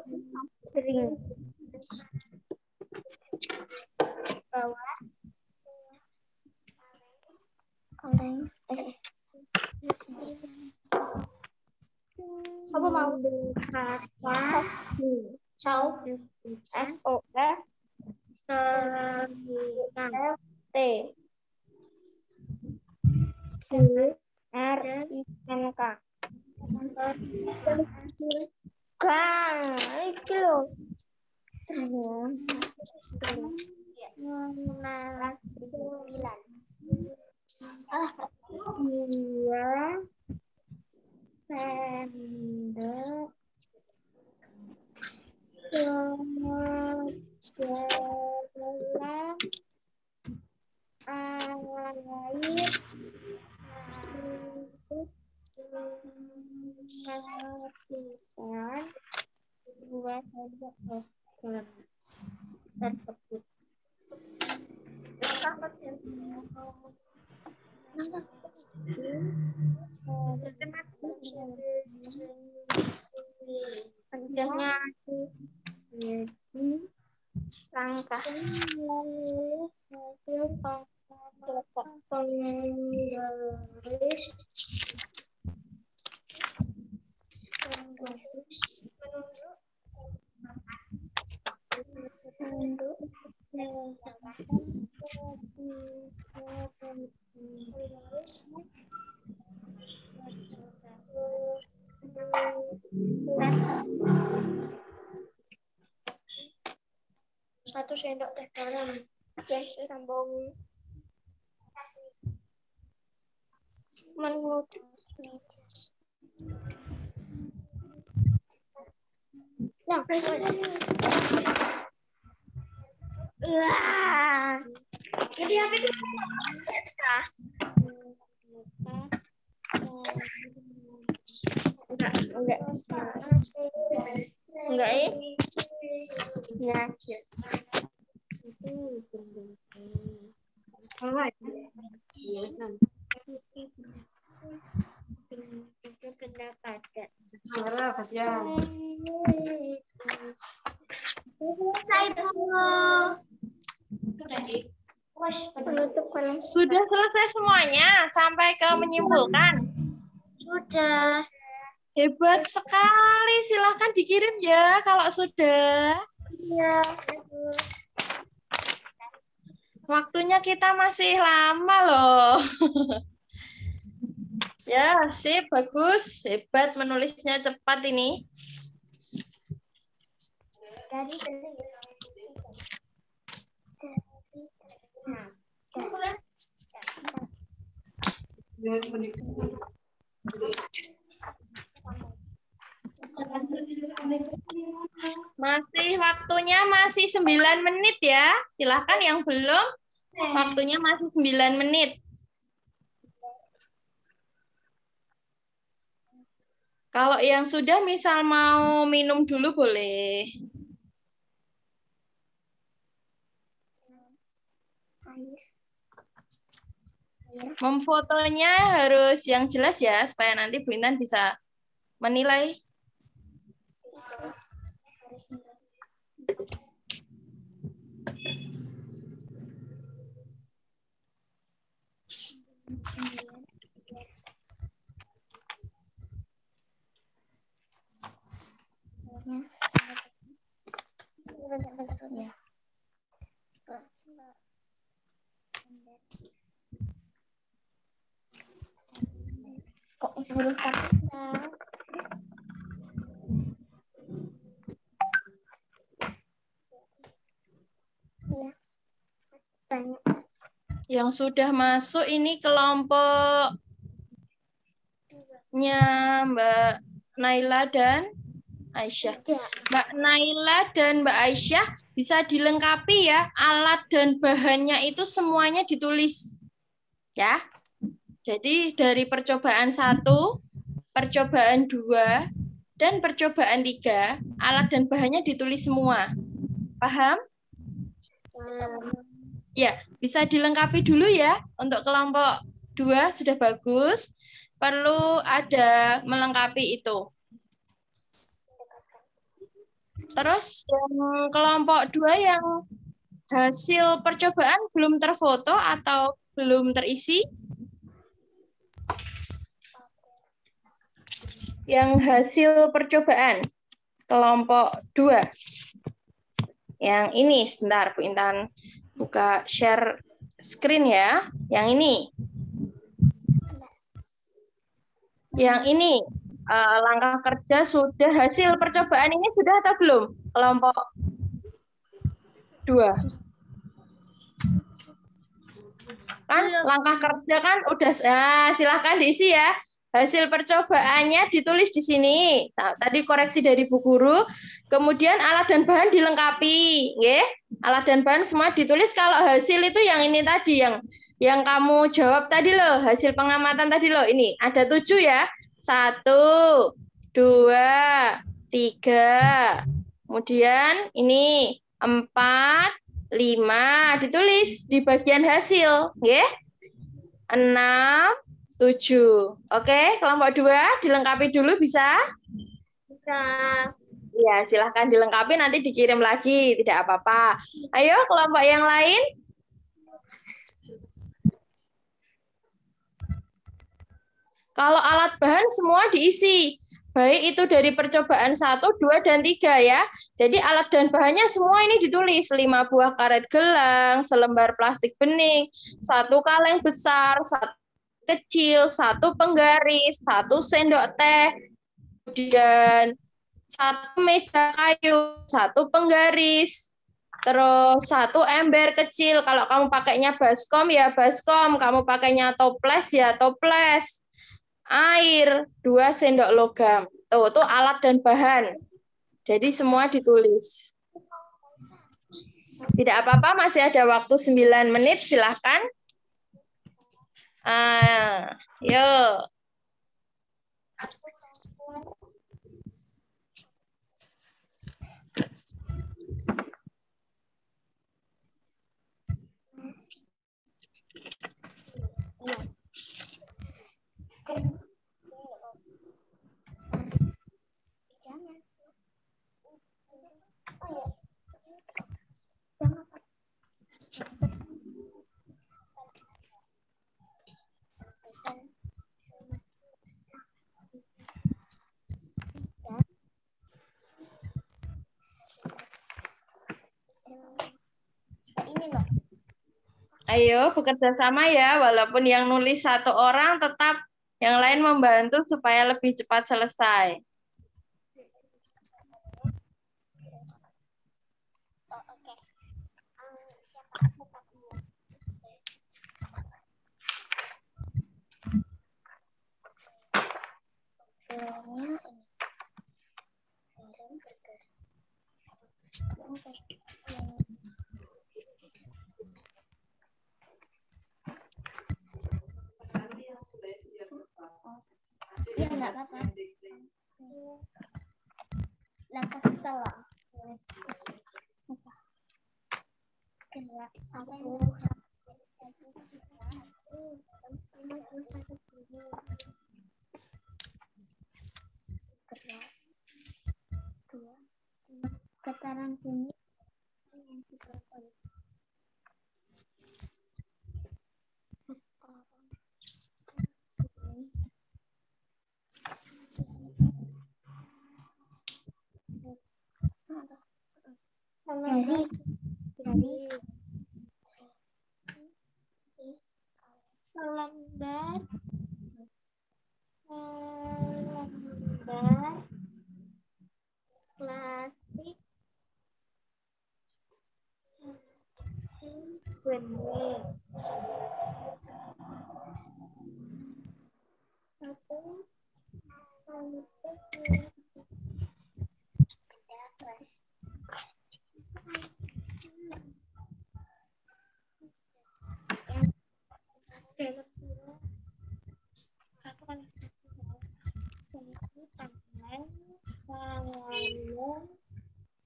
S1: kering.
S2: Bawah
S1: Kaleng.
S2: apa mau mendekatkan SOF telinga
S1: T. R I N K. Kang, iki lho.
S2: Dia pendek ke dalam air untuk melakukan dua sendok makan tersebut.
S1: Pencahnya
S2: Jadi
S1: langkah.
S2: penggaris untuk satu sendok teh garam.
S1: Guys, sambung menurut
S2: Jadi apa itu?
S1: enggak ya? Ya.
S2: Itu benda padat.
S1: Sudah selesai semuanya sampai ke menyimpulkan.
S2: Sudah.
S1: Hebat sekali. Silahkan dikirim ya kalau sudah.
S2: Iya.
S1: Waktunya kita masih lama loh. Ya, sip, bagus. Hebat menulisnya cepat ini.
S2: Dari
S1: Masih waktunya masih 9 menit ya. Silahkan yang belum, waktunya masih 9 menit. Kalau yang sudah misal mau minum dulu boleh. Memfotonya harus yang jelas ya, supaya nanti Bu Intan bisa menilai.
S2: huruf kapital. Ya. Tanya.
S1: Yang sudah masuk ini kelompoknya Mbak Naila dan Aisyah. Mbak Naila dan Mbak Aisyah bisa dilengkapi ya, alat dan bahannya itu semuanya ditulis. Ya. Jadi dari percobaan 1, percobaan 2, dan percobaan 3, alat dan bahannya ditulis semua. Paham? Ya, bisa dilengkapi dulu ya. Untuk kelompok 2 sudah bagus. Perlu ada melengkapi itu. Terus yang kelompok 2 yang hasil percobaan belum terfoto atau belum terisi? Yang hasil percobaan kelompok 2. Yang ini, sebentar Bu Intan buka share screen ya. Yang ini. Yang ini, langkah kerja sudah, hasil percobaan ini sudah atau belum? Kelompok 2. Kan langkah kerja kan udah, silahkan diisi ya. Hasil percobaannya ditulis di sini. Tadi koreksi dari Bu Guru. Kemudian alat dan bahan dilengkapi, nggih. Alat dan bahan semua ditulis. Kalau hasil itu yang ini tadi, yang kamu jawab tadi loh, hasil pengamatan tadi loh. Ini ada 7 ya. 1, 2, 3. Kemudian ini 4, 5 ditulis di bagian hasil, nggih. 6, 7. Oke, kelompok 2 dilengkapi dulu bisa?
S2: Bisa.
S1: Ya, silahkan dilengkapi, nanti dikirim lagi, tidak apa-apa. Ayo, kelompok yang lain. Kalau alat bahan semua diisi. Baik itu dari percobaan 1, 2, dan 3 ya. Jadi alat dan bahannya semua ini ditulis. 5 buah karet gelang, selembar plastik bening, 1 kaleng besar, 1 kecil, 1 penggaris, 1 sendok teh, kemudian 1 meja kayu, 1 penggaris, terus 1 ember kecil. Kalau kamu pakainya baskom ya baskom, kamu pakainya toples ya toples. Air 2 sendok logam. Tuh alat dan bahan. Jadi semua ditulis. Tidak apa-apa, masih ada waktu 9 menit, silahkan. Yuk. Ayo bekerja sama ya, walaupun yang nulis 1 orang, tetap yang lain membantu supaya lebih cepat selesai.
S2: Ya enggak apa-apa. Langkah setelah. Getaran bunyi dari selembar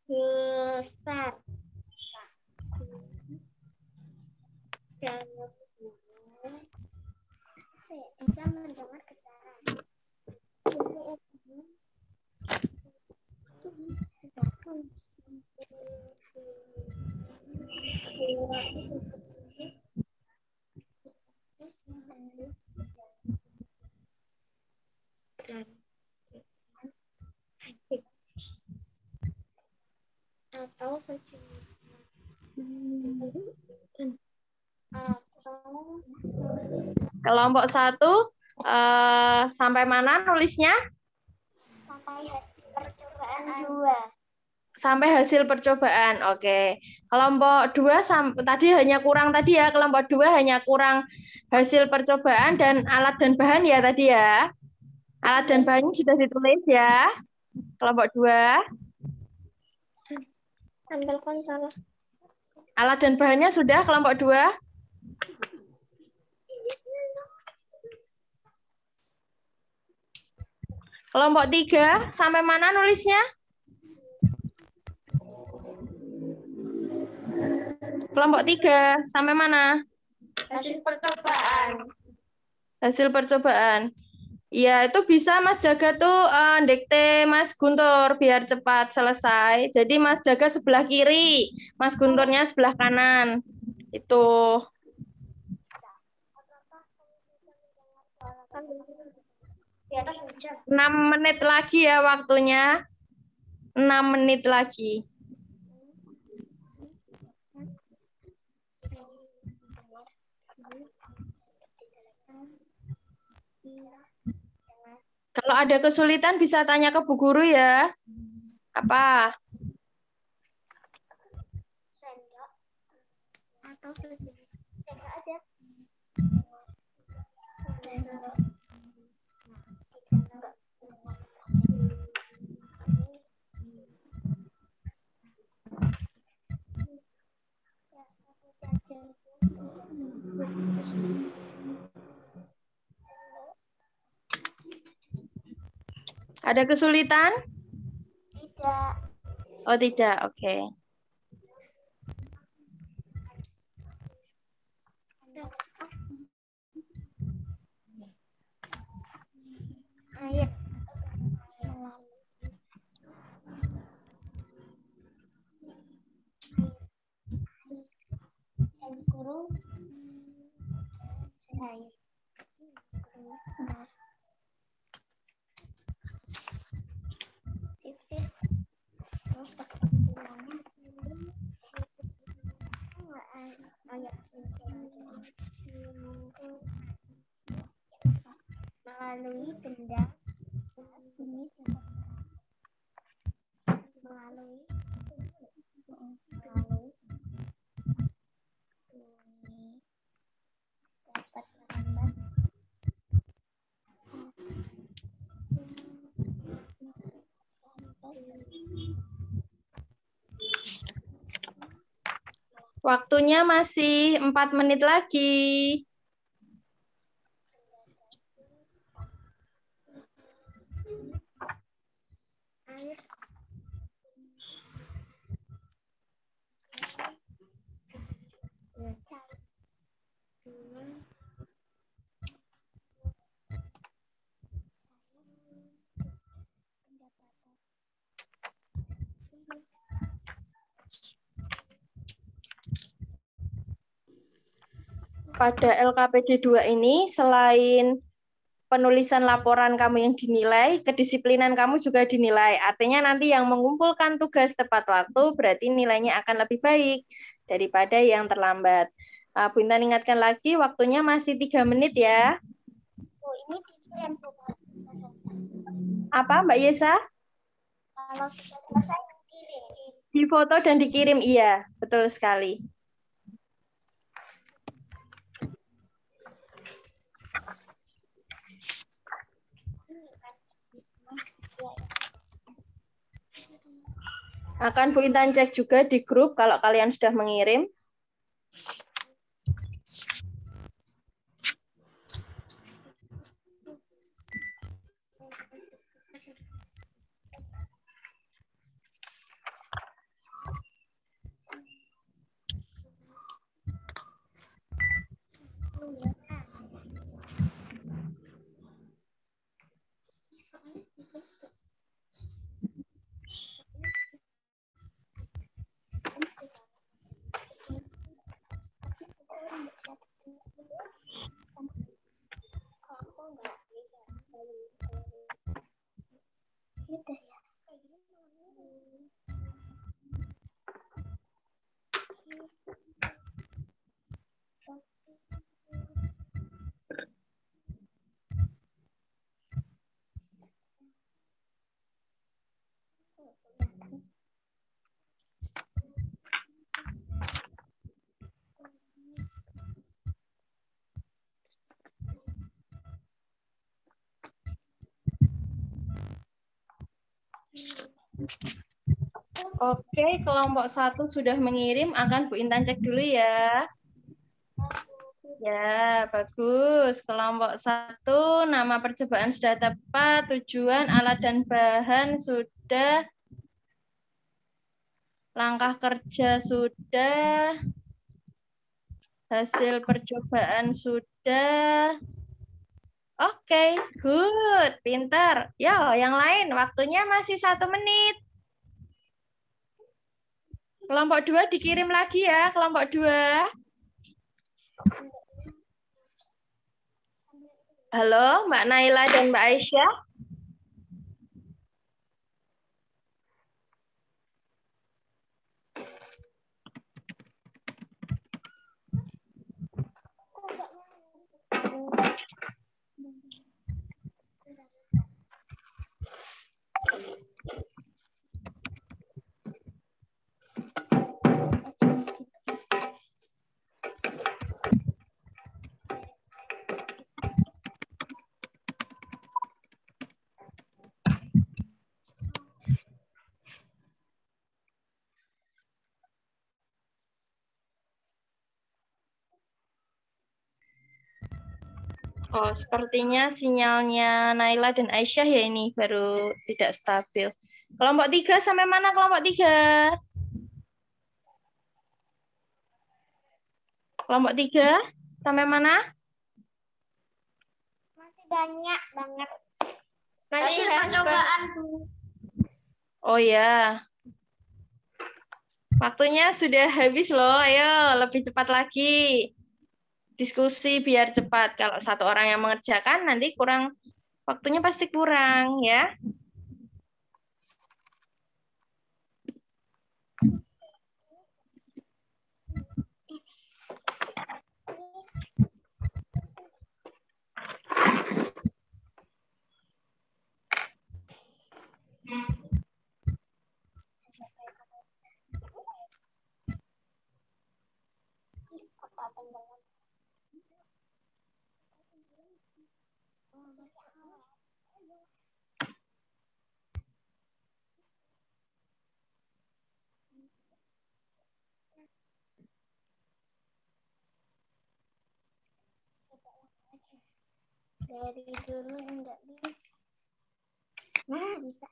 S2: besar dan bisa mendengar getaran. Atau
S1: Kelompok 1 sampai mana nulisnya?
S2: sampai hasil percobaan 2.
S1: Sampai hasil percobaan. Oke. Kelompok 2 tadi hanya kurang tadi ya. Kelompok 2 hanya kurang hasil percobaan dan alat dan bahan ya tadi ya. Alat dan bahannya sudah ditulis ya. Kelompok 2.
S2: Ambil konsol.
S1: Alat dan bahannya sudah kelompok 2. Kelompok 3 sampai mana nulisnya? Kelompok 3 sampai mana?
S2: Hasil percobaan.
S1: Hasil percobaan. Ya, itu bisa Mas Jaga tuh dikte Mas Guntur biar cepat selesai. Jadi Mas Jaga sebelah kiri, Mas Gunturnya sebelah kanan. Itu 6 menit lagi ya waktunya. 6 menit lagi. Kalau ada kesulitan bisa tanya ke Bu Guru ya. Apa?
S2: Sendok atau sejenis. Sendok aja. Sendok.
S1: Ada kesulitan?
S2: Tidak.
S1: Oh, tidak. Oke.
S2: Air dan guru air. Terus melalui benda ini melalui dapat merambat
S1: Waktunya masih 4 menit lagi.
S2: air
S1: Pada LKPD 2 ini, selain penulisan laporan kamu yang dinilai, kedisiplinan kamu juga dinilai. Artinya nanti yang mengumpulkan tugas tepat waktu, berarti nilainya akan lebih baik daripada yang terlambat. Bu Intan ingatkan lagi, waktunya masih 3 menit ya.
S2: ini dikirim
S1: Apa Mbak Yesa?
S2: kalau sudah selesai dikirim.
S1: Difoto dan dikirim, iya. Betul sekali. Akan Bu Intan cek juga di grup kalau kalian sudah mengirim. Oke, kelompok 1 sudah mengirim, akan Bu Intan cek dulu ya. Ya, bagus. Kelompok 1, nama percobaan sudah tepat, tujuan, alat dan bahan sudah, langkah kerja sudah, hasil percobaan sudah. Oke, good, pinter. Yo, yang lain, waktunya masih 1 menit. Kelompok 2 dikirim lagi ya, kelompok 2. Halo, Mbak Naila dan Mbak Aisyah. Oh, sepertinya sinyalnya Naila dan Aisyah ya ini baru tidak stabil. Kelompok 3 sampai mana kelompok 3? Kelompok 3 sampai mana?
S2: Masih banyak banget.
S3: Hasil percobaan.
S1: Oh ya. Waktunya sudah habis loh. Ayo lebih cepat lagi. Diskusi biar cepat. Kalau satu orang yang mengerjakan nanti kurang, waktunya pasti kurang ya.
S2: Dari dulu enggak bisa. Nah, bisa.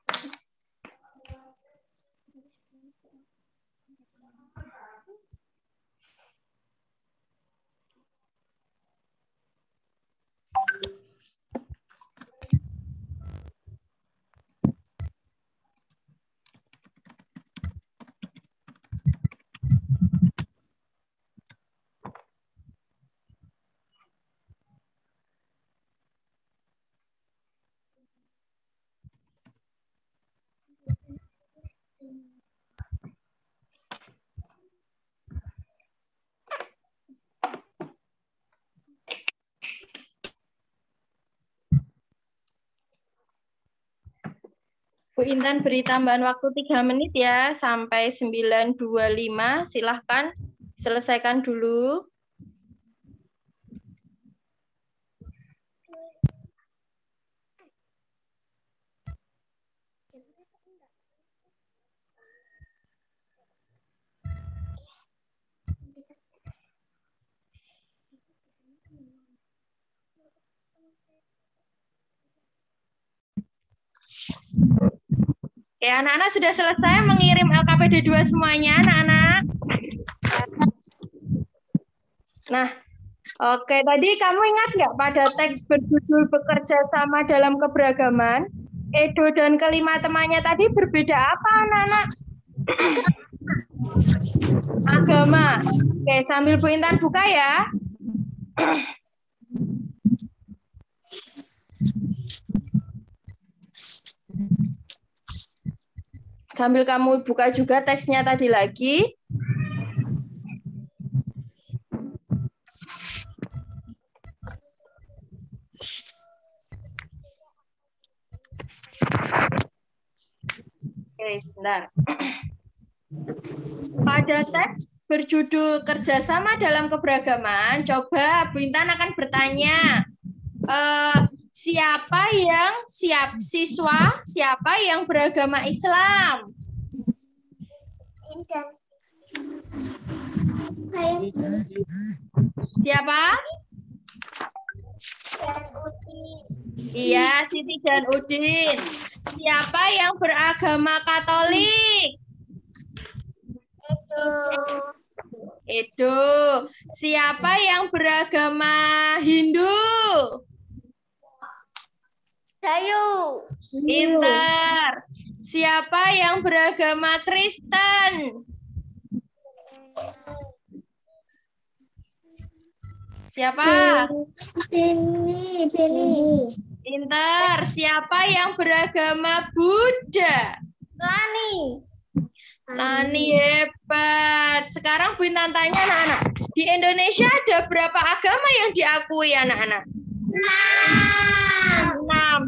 S1: Bu Intan beri tambahan waktu 3 menit ya, sampai 9.25. Silahkan selesaikan dulu. Oke, anak-anak sudah selesai mengirim LKPD 2 semuanya, anak-anak? Nah, oke, tadi kamu ingat nggak pada teks berjudul bekerja sama dalam keberagaman? Edo dan kelima temannya tadi berbeda apa, anak-anak? Agama. Oke, sambil Bu Intan buka ya. Sambil kamu buka juga teksnya tadi lagi. Oke, sebentar. Pada teks berjudul kerjasama dalam keberagaman, coba Bu Intan akan bertanya, siapa yang beragama Islam?
S2: Intan.
S1: Siapa?
S2: Dan Udin.
S1: Iya, Siti dan Udin. Siapa yang beragama Katolik? Edo. Siapa yang beragama Hindu?
S2: Dayu.
S1: Pintar. Siapa yang beragama Kristen? Siapa?
S2: Beni.
S1: Pintar. Siapa yang beragama Buddha? Lani, hebat. Sekarang Bu Intan tanya anak-anak. Di Indonesia ada berapa agama yang diakui anak-anak? 6.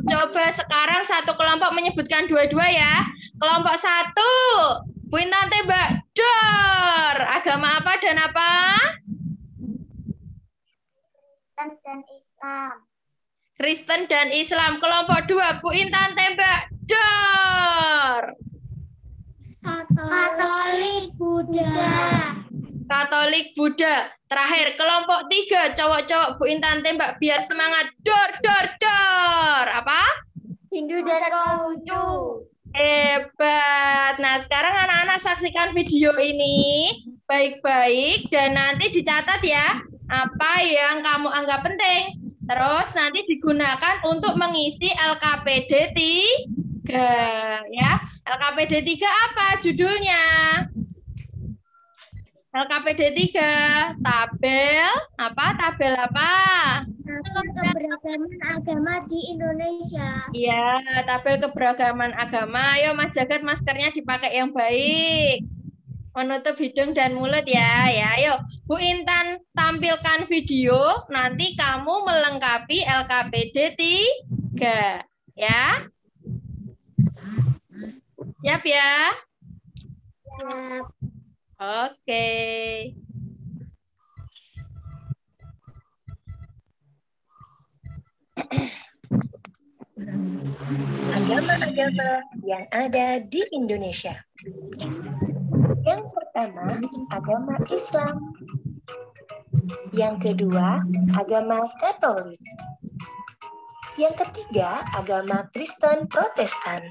S1: Coba sekarang satu kelompok menyebutkan dua-dua ya. Kelompok 1. Bu Intan tembak. Dor. Agama apa dan apa?
S2: Kristen dan Islam.
S1: Kristen dan Islam. Kelompok 2. Bu Intan tembak. Dor.
S2: Katolik Buddha.
S1: Katolik Buddha. Terakhir, kelompok 3. Cowok-cowok Bu Intan tembak biar semangat. Dor, dor, dor. Apa?
S2: Hindu dan Konghucu.
S1: Hebat. Nah, sekarang anak-anak saksikan video ini baik-baik dan nanti dicatat ya apa yang kamu anggap penting. Terus nanti digunakan untuk mengisi LKPD 3 ya. LKPD 3 apa judulnya? LKPD 3 tabel apa? Tabel apa?
S2: Keberagaman agama di Indonesia.
S1: Iya, tabel keberagaman agama. Ayo Mas Jagat, maskernya dipakai yang baik. Menutup hidung dan mulut ya. Ya, ayo. Bu Intan tampilkan video, nanti kamu melengkapi LKPD 3 ya. Siap ya?
S2: Siap.
S1: Oke.
S4: Agama-agama yang ada di Indonesia. Yang pertama, agama Islam. Yang kedua, agama Katolik. Yang ketiga, agama Kristen Protestan.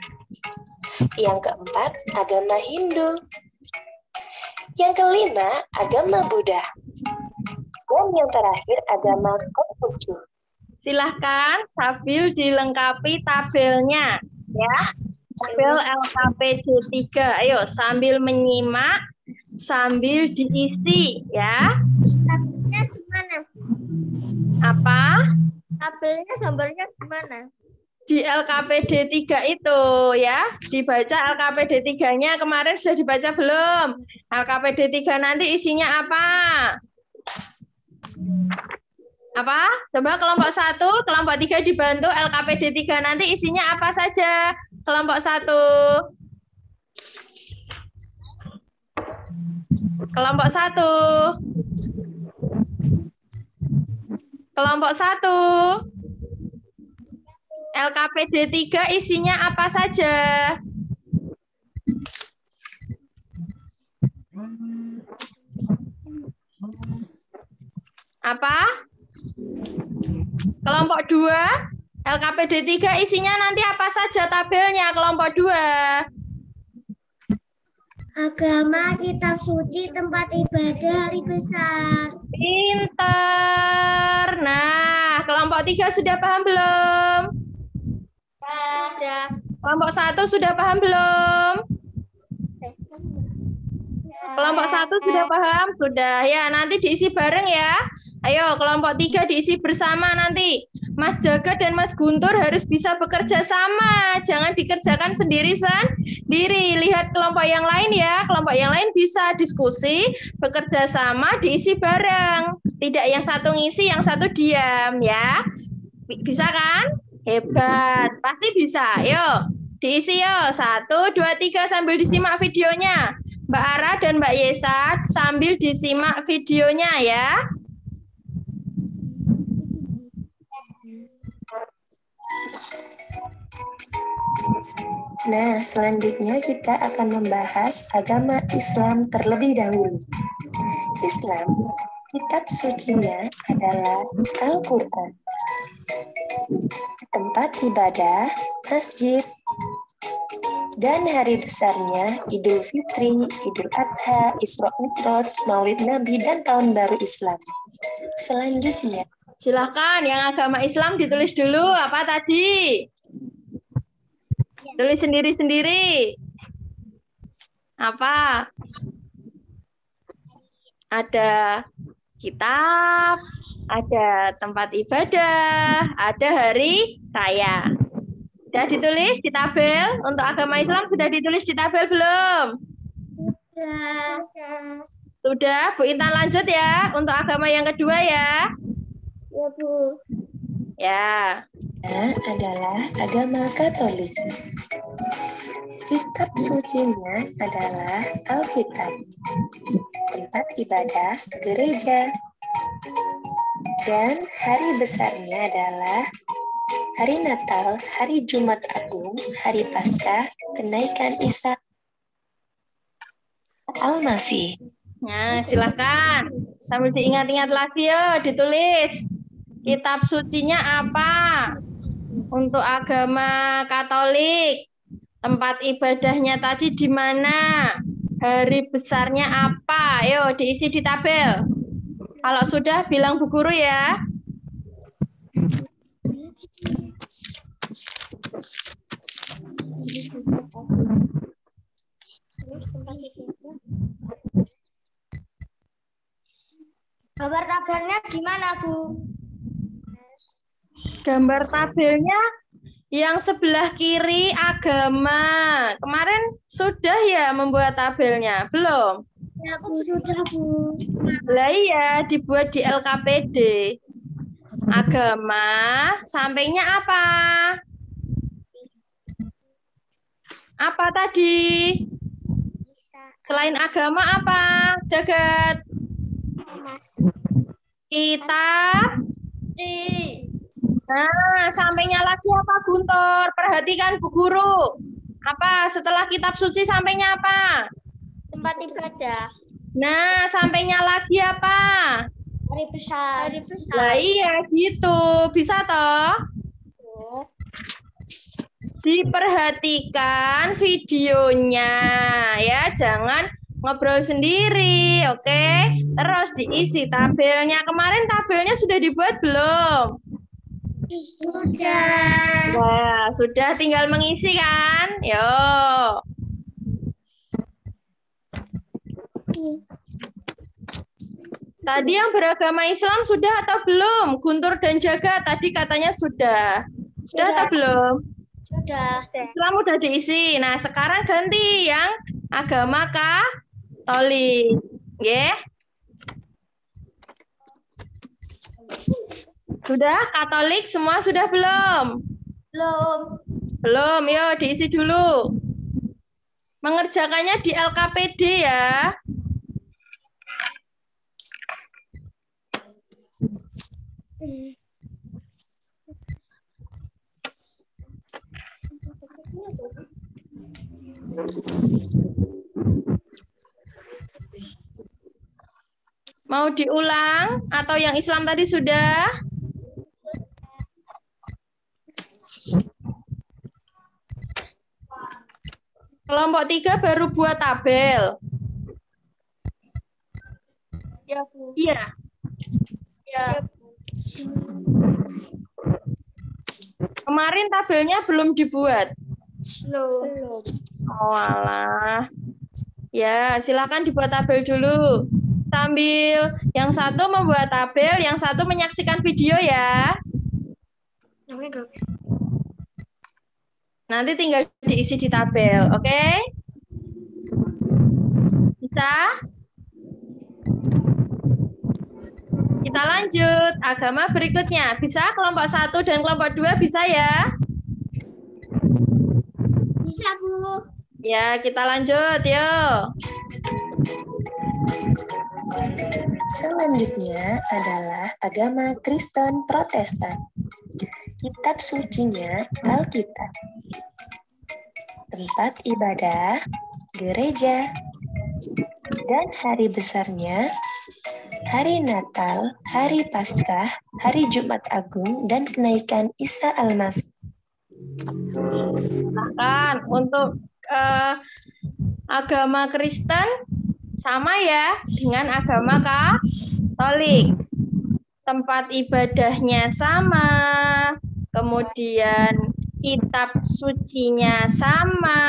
S4: Yang keempat, agama Hindu. Yang kelima, agama Buddha. Dan yang terakhir, agama Konghucu.
S1: Silahkan sambil dilengkapi tabelnya ya. Tabel LKPD 3. Ayo sambil menyimak, sambil diisi ya.
S2: Tabelnya gimana?
S1: Apa?
S2: Tabelnya gambarnya gimana?
S1: Di LKPD 3 itu ya, dibaca LKPD 3-nya kemarin sudah dibaca belum? LKPD 3 nanti isinya apa? Apa? Coba kelompok 1, kelompok 3 dibantu LKPD 3 nanti isinya apa saja? Kelompok 1. Kelompok 1. Kelompok 1. LKPD 3 isinya apa saja? Apa? Kelompok 2, LKPD 3 isinya nanti apa saja tabelnya kelompok 2?
S2: Agama, kitab suci, tempat ibadah, hari besar.
S1: Pinter. Nah, kelompok 3 sudah paham belum?
S3: Sudah.
S1: Kelompok 1 sudah paham belum? Kelompok 1 sudah paham? Sudah. Ya, nanti diisi bareng ya. Ayo, kelompok 3 diisi bersama nanti. Mas Jaga dan Mas Guntur harus bisa bekerja sama. Jangan dikerjakan sendiri. Lihat kelompok yang lain ya. Kelompok yang lain bisa diskusi, bekerja sama, diisi bareng. Tidak yang satu ngisi, yang satu diam ya. Bisa kan? Hebat. Pasti bisa. Yuk, diisi yuk. 1, 2, 3 sambil disimak videonya. Mbak Ara dan Mbak Yesa sambil disimak videonya ya.
S4: Nah, selanjutnya kita akan membahas agama Islam terlebih dahulu. Islam, kitab sucinya adalah Al-Quran. Tempat ibadah, masjid, dan hari besarnya Idul Fitri, Idul Adha, Isra Mi'raj, Maulid Nabi, dan Tahun Baru Islam. Selanjutnya,
S1: Silakan yang agama Islam ditulis dulu apa tadi? Tulis sendiri-sendiri. Apa? Ada kitab, ada tempat ibadah, ada hari raya. Sudah ditulis di tabel? Untuk agama Islam sudah ditulis di tabel belum? Sudah, Bu Intan lanjut ya. Untuk agama yang kedua ya.
S2: Ya, Bu.
S1: Ya.
S4: adalah agama Katolik. Kitab sucinya adalah Alkitab. Tempat ibadah, gereja. Dan hari besarnya adalah hari Natal, hari Jumat Agung, hari Paskah, kenaikan Isa Al-Masih.
S1: Nah, silakan. Sambil diingat-ingat lagi ya, ditulis. Kitab sucinya apa? Untuk agama Katolik. Tempat ibadahnya tadi di mana? Hari besarnya apa? Ayo diisi di tabel. Kalau sudah bilang Bu Guru ya.
S3: Gambar tabelnya gimana, Bu?
S1: Gambar tabelnya yang sebelah kiri agama. Kemarin sudah ya membuat tabelnya? Belum?
S2: Ya, Bu. Sudah, Bu.
S1: Lah iya, dibuat di LKPD. Agama, sampainya apa? Apa tadi? Selain agama apa? Jagat. Kitab. Nah, sampainya lagi apa, Guntur? Perhatikan Bu Guru. Apa? Setelah kitab suci sampainya apa?
S3: Tempat ibadah.
S1: Nah, sampainya lagi apa?
S3: Hari besar. Hari besar.
S1: Lah iya gitu. Bisa toh? Diperhatikan videonya ya, jangan ngobrol sendiri, oke? Terus diisi tabelnya. Kemarin tabelnya sudah dibuat belum?
S2: Sudah.
S1: Nah, sudah tinggal mengisi kan? Yo. Tadi yang beragama Islam sudah atau belum? Guntur dan Jaga tadi katanya sudah. Sudah atau belum?
S3: Sudah.
S1: Islam udah diisi. Nah, sekarang ganti yang agama Katolik. Ya. Sudah Katolik semua sudah belum?
S3: Belum.
S1: Belum, yuk diisi dulu. Mengerjakannya di LKPD ya. Mau diulang atau yang Islam tadi sudah? Kelompok 3 baru buat tabel.
S3: Ya, Bu.
S1: Iya.
S3: Ya.
S1: Kemarin tabelnya belum dibuat.
S3: Belum.
S1: Oh alah. Ya, silakan dibuat tabel dulu. Sambil yang satu membuat tabel, yang satu menyaksikan video ya. Nanti tinggal diisi di tabel, oke? Bisa? Kita lanjut. Agama berikutnya. Bisa kelompok 1 dan kelompok 2 bisa ya?
S3: Bisa, Bu.
S1: Ya, kita lanjut. Yuk.
S4: Selanjutnya adalah agama Kristen Protestan. Kitab sucinya Alkitab. Tempat ibadah, gereja, dan hari besarnya, hari Natal, hari Paskah, hari Jumat Agung, dan kenaikan Isa Al-Masih.
S1: Silahkan untuk agama Kristen sama ya dengan agama Katolik. Tempat ibadahnya sama, kemudian kitab sucinya sama,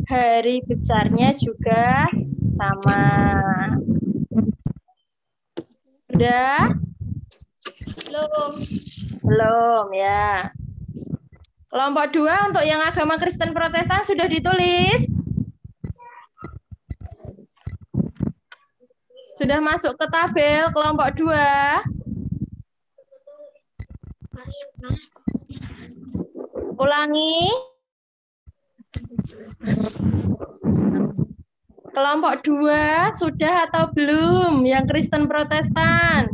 S1: hari besarnya juga sama. Sudah?
S3: Belum.
S1: Belum ya. Kelompok 2 untuk yang agama Kristen Protestan sudah ditulis? Sudah masuk ke tabel kelompok 2? Ulangi. Kelompok 2 sudah atau belum yang Kristen Protestan?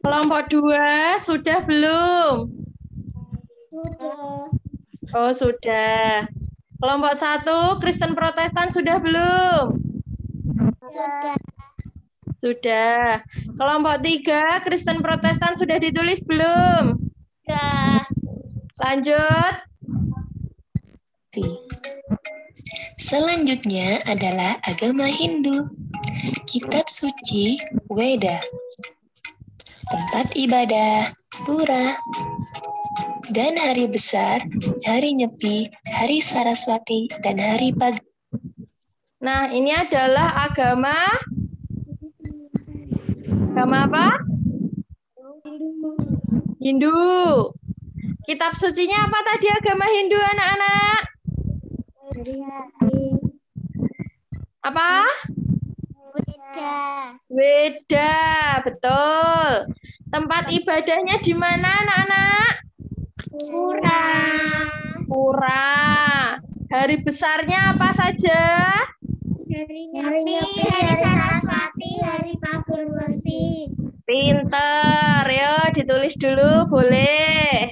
S1: Kelompok 2 sudah belum? Oh, sudah. Kelompok 1 Kristen Protestan sudah belum? Sudah. Kelompok 3 Kristen Protestan sudah ditulis belum?
S3: Sudah.
S1: Lanjut.
S4: Selanjutnya adalah agama Hindu. Kitab suci Weda. Tempat ibadah Pura. Dan hari besar, hari Nyepi, hari Saraswati, dan hari Pagi.
S1: Nah, ini adalah agama apa? Hindu. Kitab sucinya apa tadi agama Hindu, anak-anak? Apa? Weda, betul. Tempat ibadahnya di mana, anak-anak?
S3: Pura.
S1: Pura. Hari besarnya apa saja?
S3: Hari Nyepi, hari Saraswati, hari Pakurbesi.
S1: Pinter, yo ditulis dulu, boleh.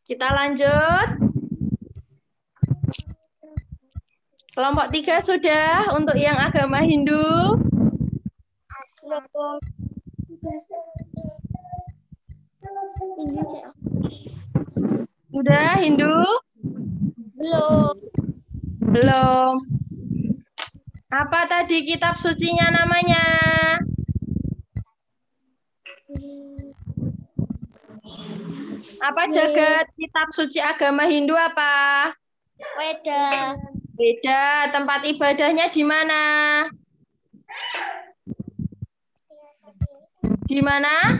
S1: Kita lanjut. Kelompok 3 sudah untuk yang agama Hindu. Sudah Hindu?
S3: Belum.
S1: Belum. Apa tadi kitab sucinya namanya? Apa jagat kitab suci agama Hindu apa?
S3: Weda.
S1: Beda. Tempat ibadahnya di mana? Di mana?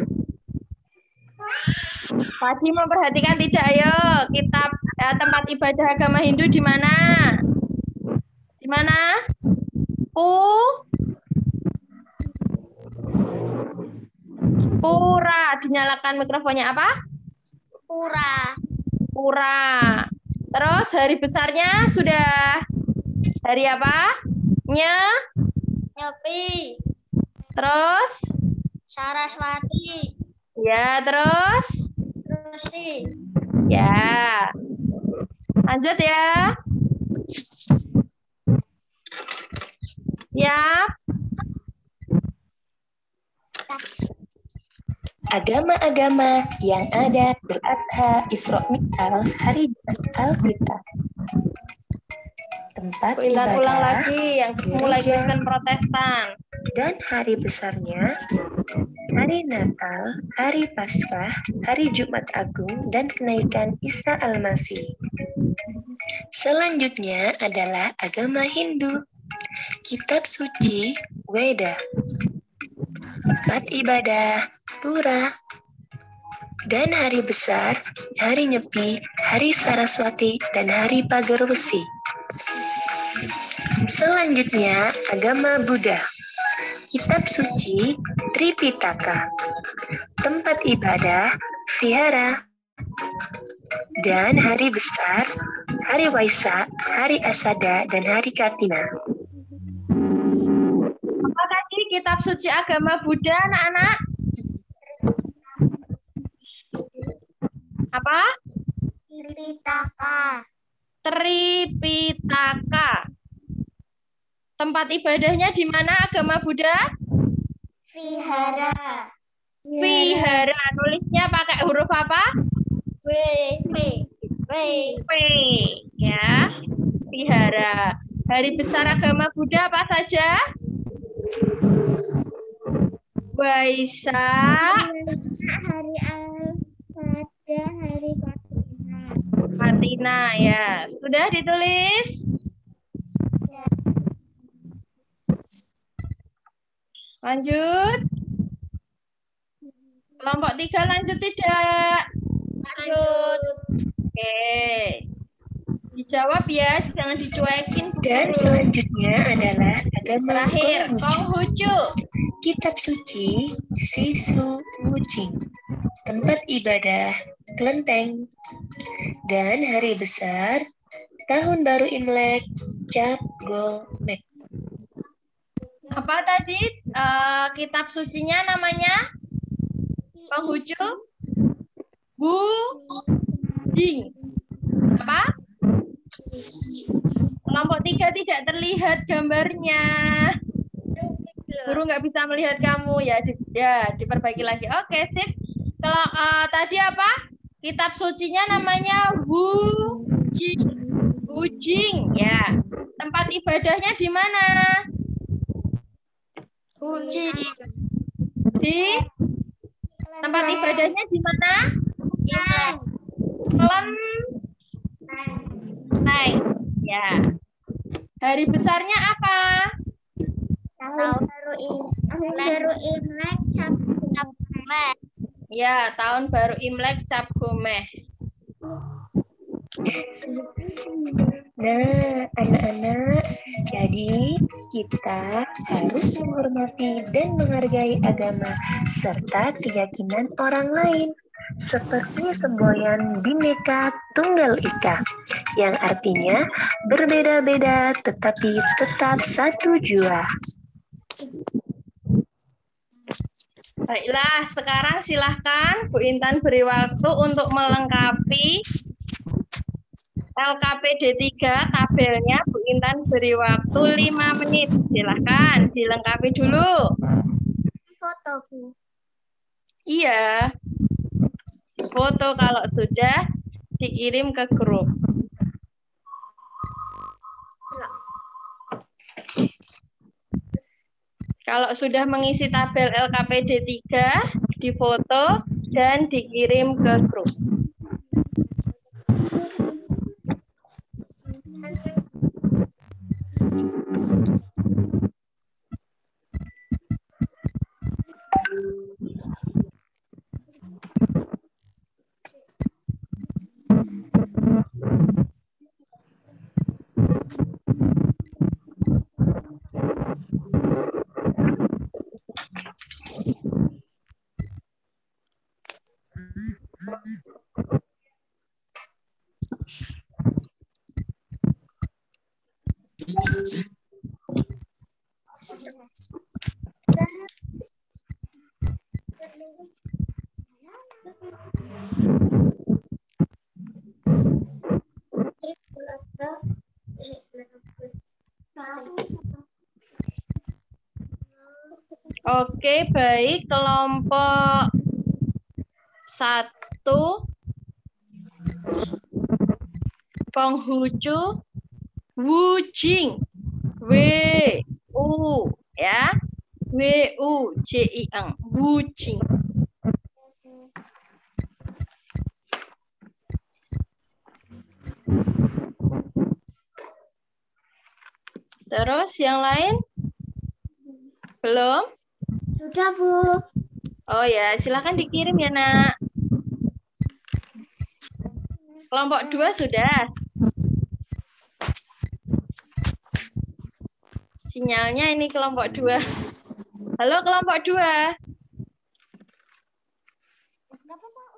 S1: Tadi memperhatikan tidak? Ayo, kitab tempat ibadah agama Hindu di mana? Di mana? Pura. Dinyalakan mikrofonnya apa?
S3: Pura.
S1: Pura. Terus hari besarnya sudah hari apa?
S3: Nyepi.
S1: Terus?
S3: Saraswati.
S1: Ya, terus?
S3: Resi.
S1: Ya. Lanjut ya.
S4: Agama-agama yang ada Idul Adha, Isra Mi'raj, Hari Jumat Alkitab. Tempat
S1: Bu Intan ulang
S4: ibadah,
S1: lagi yang mulai
S4: gereja,
S1: Kristen Protestan.
S4: dan hari besarnya, hari Natal, hari Paskah, hari Jumat Agung, dan kenaikan Isa Al-Masih. Selanjutnya adalah agama Hindu. Kitab suci, Weda. Tempat ibadah, Pura. Dan hari besar, hari Nyepi, hari Saraswati, dan hari Pagar Besi. Selanjutnya, agama Buddha. Kitab suci, Tripitaka. Tempat ibadah, Vihara. Dan hari besar, hari Waisak, hari Asada, dan hari Katina.
S1: Apa tadi kitab suci agama Buddha, anak-anak? Apa?
S3: Tripitaka.
S1: Tripitaka. Tempat ibadahnya di mana agama Buddha?
S3: Vihara.
S1: Vihara. Nulisnya pakai huruf apa?
S3: W.
S1: P. Ya. Vihara. Hari besar agama Buddha apa saja? Waisak,
S3: Hari Al-Fada, hari Katina.
S1: Katina, ya. Sudah ditulis? Lanjut. Kelompok 3 lanjut tidak?
S3: Lanjut.
S1: Oke. Dijawab ya, jangan dicuekin.
S4: Dan selanjutnya adalah agama
S1: Terakhir,
S4: Konghucu.
S1: Konghucu.
S4: Kitab suci, Sisu Wuching. Tempat ibadah, Kelenteng. Dan hari besar, Tahun Baru Imlek, Cap Gomeh.
S1: Apa tadi kitab sucinya namanya? Konghucu? Jing. Apa? Kelompok 3 tidak terlihat gambarnya. Guru nggak bisa melihat kamu ya, diperbaiki lagi. Oke, sip. Kalau tadi apa? Kitab sucinya namanya Wujing, ya. Tempat ibadahnya di mana? Di tempat ibadahnya di mana? Kelenteng. Ya. Hari besarnya apa?
S3: Tahun Baru Imlek, Cap Gomeh.
S1: Ya, tahun baru Imlek Cap Gomeh.
S4: Nah, anak-anak, jadi kita harus menghormati dan menghargai agama serta keyakinan orang lain. Seperti semboyan Bhinneka Tunggal Ika, yang artinya berbeda-beda tetapi tetap satu jua.
S1: Baiklah, sekarang silahkan Bu Intan beri waktu untuk melengkapi LKPD 3 tabelnya. Bu Intan beri waktu 5 menit. Silahkan dilengkapi dulu.
S3: Foto, Bu.
S1: Iya. Foto kalau sudah dikirim ke grup. Kalau sudah mengisi tabel LKPD 3, difoto dan dikirim ke grup. Oke, baik. Kelompok 1, Konghucu, Wujing, W-U, ya. W-U-J-I-N, Wujing. Terus yang lain? Belum?
S3: Sudah, Bu.
S1: Oh ya, silakan dikirim ya, Nak. Kelompok 2 sudah. Sinyalnya ini kelompok 2. Halo kelompok 2.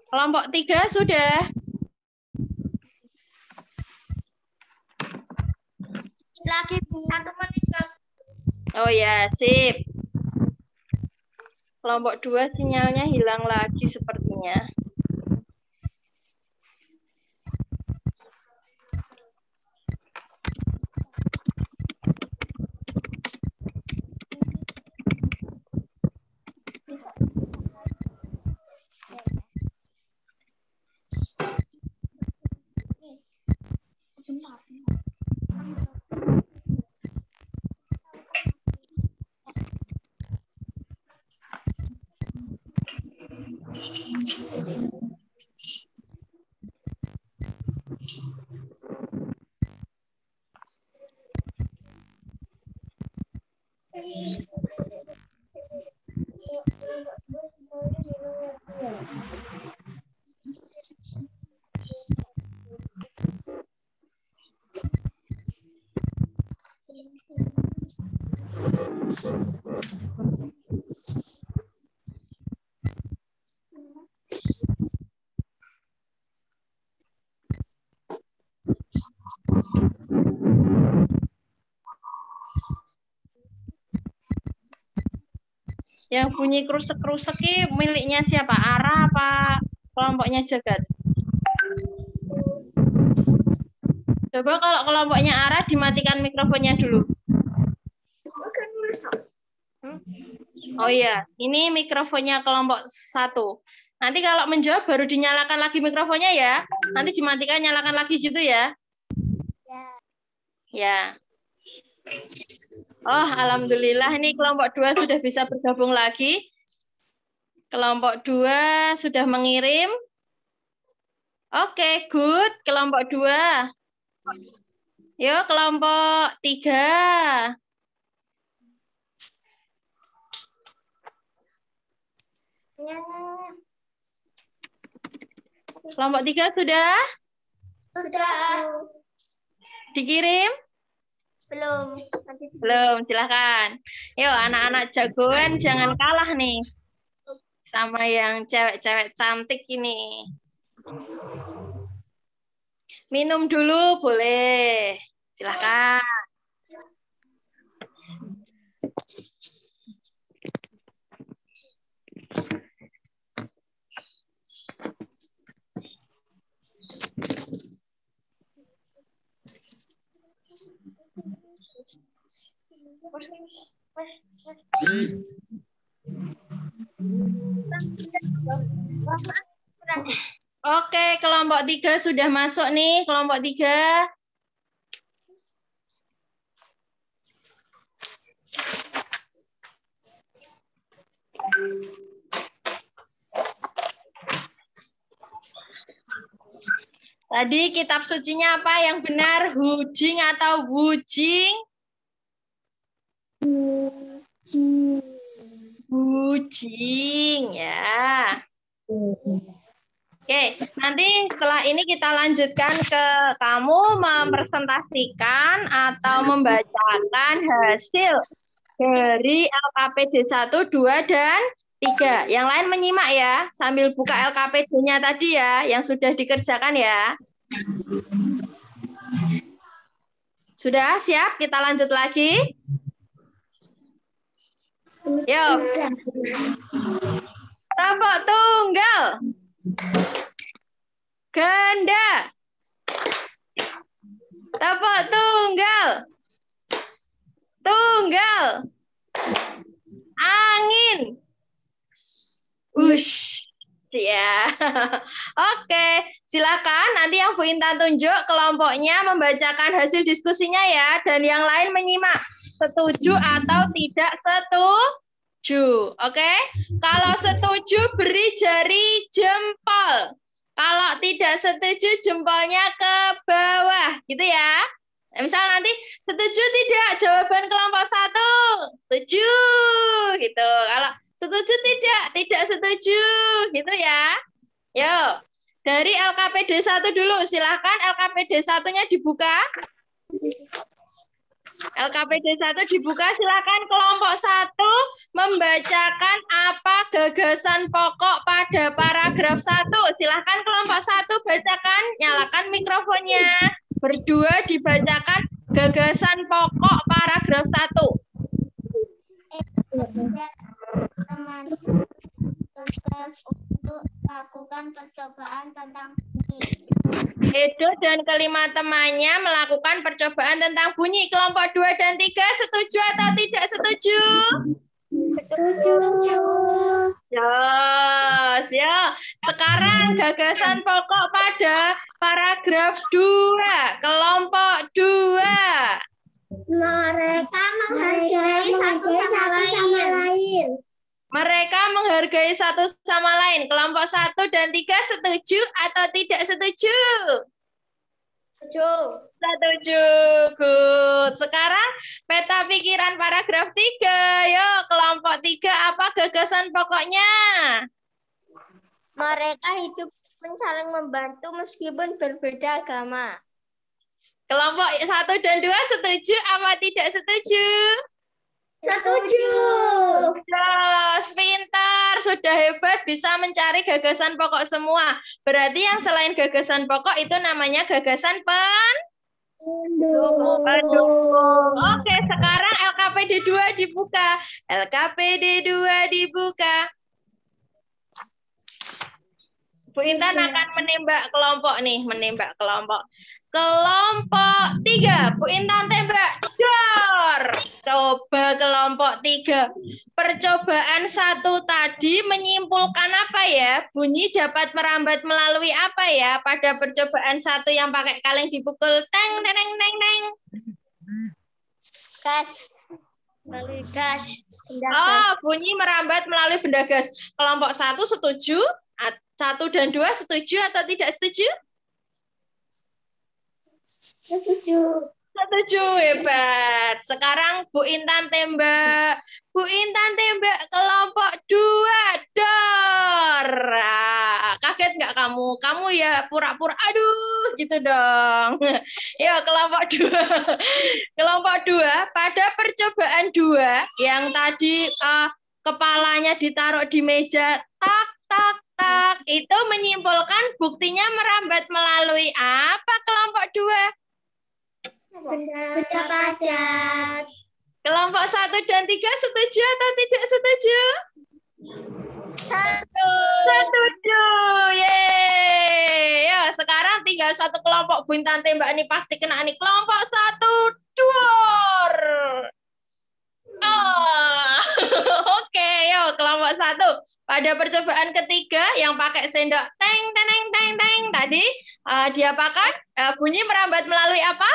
S1: Kelompok 3 sudah.
S3: Lagi 1 menit.
S1: Oh ya, sip. Kelompok 2 sinyalnya hilang lagi sepertinya. Yang bunyi krusek-krusek ini miliknya siapa? Ara apa kelompoknya Jagat? Coba kalau kelompoknya Ara dimatikan mikrofonnya dulu. Oh iya, ini mikrofonnya kelompok 1. Nanti kalau menjawab baru dinyalakan lagi mikrofonnya ya. Nanti dimatikan, nyalakan lagi gitu ya. Ya. Oh, alhamdulillah ini kelompok 2 sudah bisa bergabung lagi. Kelompok 2 sudah mengirim. Oke, good. Kelompok 2. Yuk, kelompok 3. Kelompok 3 sudah?
S3: Sudah.
S1: Dikirim?
S3: Belum.
S1: Belum, silahkan. Yuk, anak-anak jagoan jangan kalah nih. Sama yang cewek-cewek cantik ini. Minum dulu boleh. Silahkan. Oke, kelompok 3 sudah masuk nih, kelompok 3. Tadi kitab sucinya apa yang benar? Hujing atau wujing? Wujing, ya. Oke, nanti setelah ini kita lanjutkan ke kamu mempresentasikan atau membacakan hasil dari LKPD 1, 2, dan 3. Yang lain menyimak ya, sambil buka LKPD-nya tadi ya, yang sudah dikerjakan ya. Sudah siap? Kita lanjut lagi. Yuk. Kelompok tunggal. Ganda. Kelompok tunggal. Tunggal. Angin. Ush. Ya. Oke, silakan nanti yang Bu Intan tunjuk kelompoknya membacakan hasil diskusinya ya, dan yang lain menyimak setuju atau tidak setuju. Oke, kalau setuju beri jari jempol. Kalau tidak setuju jempolnya ke bawah, gitu ya. Misal nanti setuju tidak jawaban kelompok 1, setuju gitu. Kalau setuju tidak setuju gitu ya. Yuk, dari LKPD 1 dulu, silahkan LKPD 1-nya dibuka. LKPD 1 dibuka, silakan kelompok 1 membacakan apa gagasan pokok pada paragraf 1. Silakan kelompok 1 bacakan, nyalakan mikrofonnya. Berdua dibacakan gagasan pokok paragraf 1.
S3: Teman tugas untuk lakukan percobaan tentang bunyi.
S1: Edo dan kelima temannya melakukan percobaan tentang bunyi. Kelompok 2 dan 3 setuju atau tidak setuju?
S3: Setuju.
S1: Yes, ya. Sekarang gagasan pokok pada paragraf 2. Kelompok 2.
S3: Mereka menghargai satu sama lain.
S1: Mereka menghargai satu sama lain. Kelompok 1 dan 3 setuju atau tidak setuju?
S3: Setuju.
S1: Setuju. Good. Sekarang peta pikiran paragraf 3. Yuk, kelompok 3 apa gagasan pokoknya?
S3: Mereka hidup saling membantu meskipun berbeda agama.
S1: Kelompok 1 dan 2 setuju apa tidak setuju?
S3: Setuju.
S1: Yes, pintar, sudah hebat, bisa mencari gagasan pokok semua. Berarti yang selain gagasan pokok itu namanya gagasan pendukung. Oke, sekarang LKPD 2 dibuka. LKPD 2 dibuka. Bu Intan akan menembak kelompok nih, menembak kelompok. Kelompok 3, Bu Intan tembak. Dor. Coba kelompok 3. Percobaan 1 tadi menyimpulkan apa ya? Bunyi dapat merambat melalui apa ya? Pada percobaan 1 yang pakai kaleng dipukul. Teng, teng, teng, teng.
S3: Gas. Melalui gas.
S1: Oh, bunyi merambat melalui benda gas. Kelompok 1 setuju? 1 dan 2 setuju atau tidak setuju?
S3: Setuju.
S1: Setuju, hebat. Sekarang Bu Intan tembak. Bu Intan tembak kelompok 2. Dor. Kaget nggak kamu? Kamu ya pura-pura, aduh, gitu dong. Ya, kelompok 2. Kelompok 2, pada percobaan 2, yang tadi kepalanya ditaruh di meja, tak, tak, tak, itu menyimpulkan buktinya merambat melalui apa kelompok 2?
S3: Benda padat.
S1: Kelompok 1 dan 3 setuju atau tidak setuju? Setuju. Yeay. Ya, sekarang tinggal satu kelompok Bu Intan tembak ini pasti kena nih. Kelompok 1, dor. Oh. Oke, yuk kelompok 1. Pada percobaan ketiga yang pakai sendok teng teng teng teng tadi diapakan? Bunyi merambat melalui apa?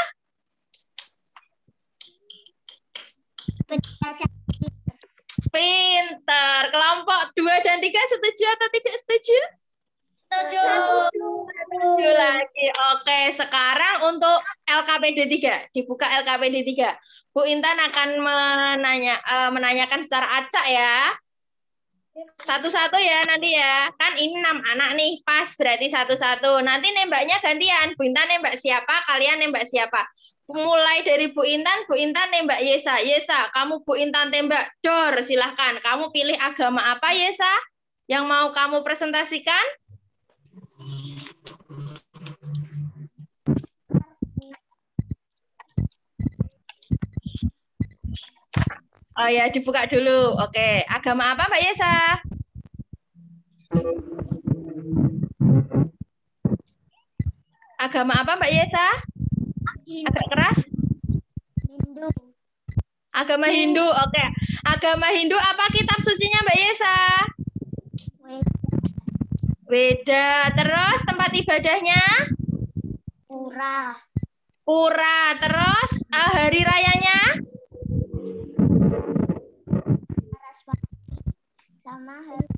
S1: Pintar. Kelompok 2 dan 3 setuju atau tidak setuju?
S3: Setuju.
S1: Setuju lagi. Oke, sekarang untuk LKPD 3. Dibuka LKPD 3. Bu Intan akan menanyakan secara acak ya. Satu-satu ya nanti ya. Kan ini 6 anak nih, pas berarti satu-satu. Nanti nembaknya gantian. Bu Intan nembak siapa, kalian nembak siapa. Mulai dari Bu Intan nembak Yesa. Yesa, kamu Bu Intan tembak. Dor, silahkan. Kamu pilih agama apa, Yesa? Yang mau kamu presentasikan? Oh ya, dibuka dulu. Oke, agama apa, Mbak Yesa? Agama apa, Mbak Yesa? Agak keras?
S3: Hindu.
S1: Agama Hindu, oke. Agama Hindu apa kitab sucinya, Mbak Yesa? Beda. Terus tempat ibadahnya?
S2: Pura.
S1: Pura. Terus hari rayanya?
S2: Sama hari.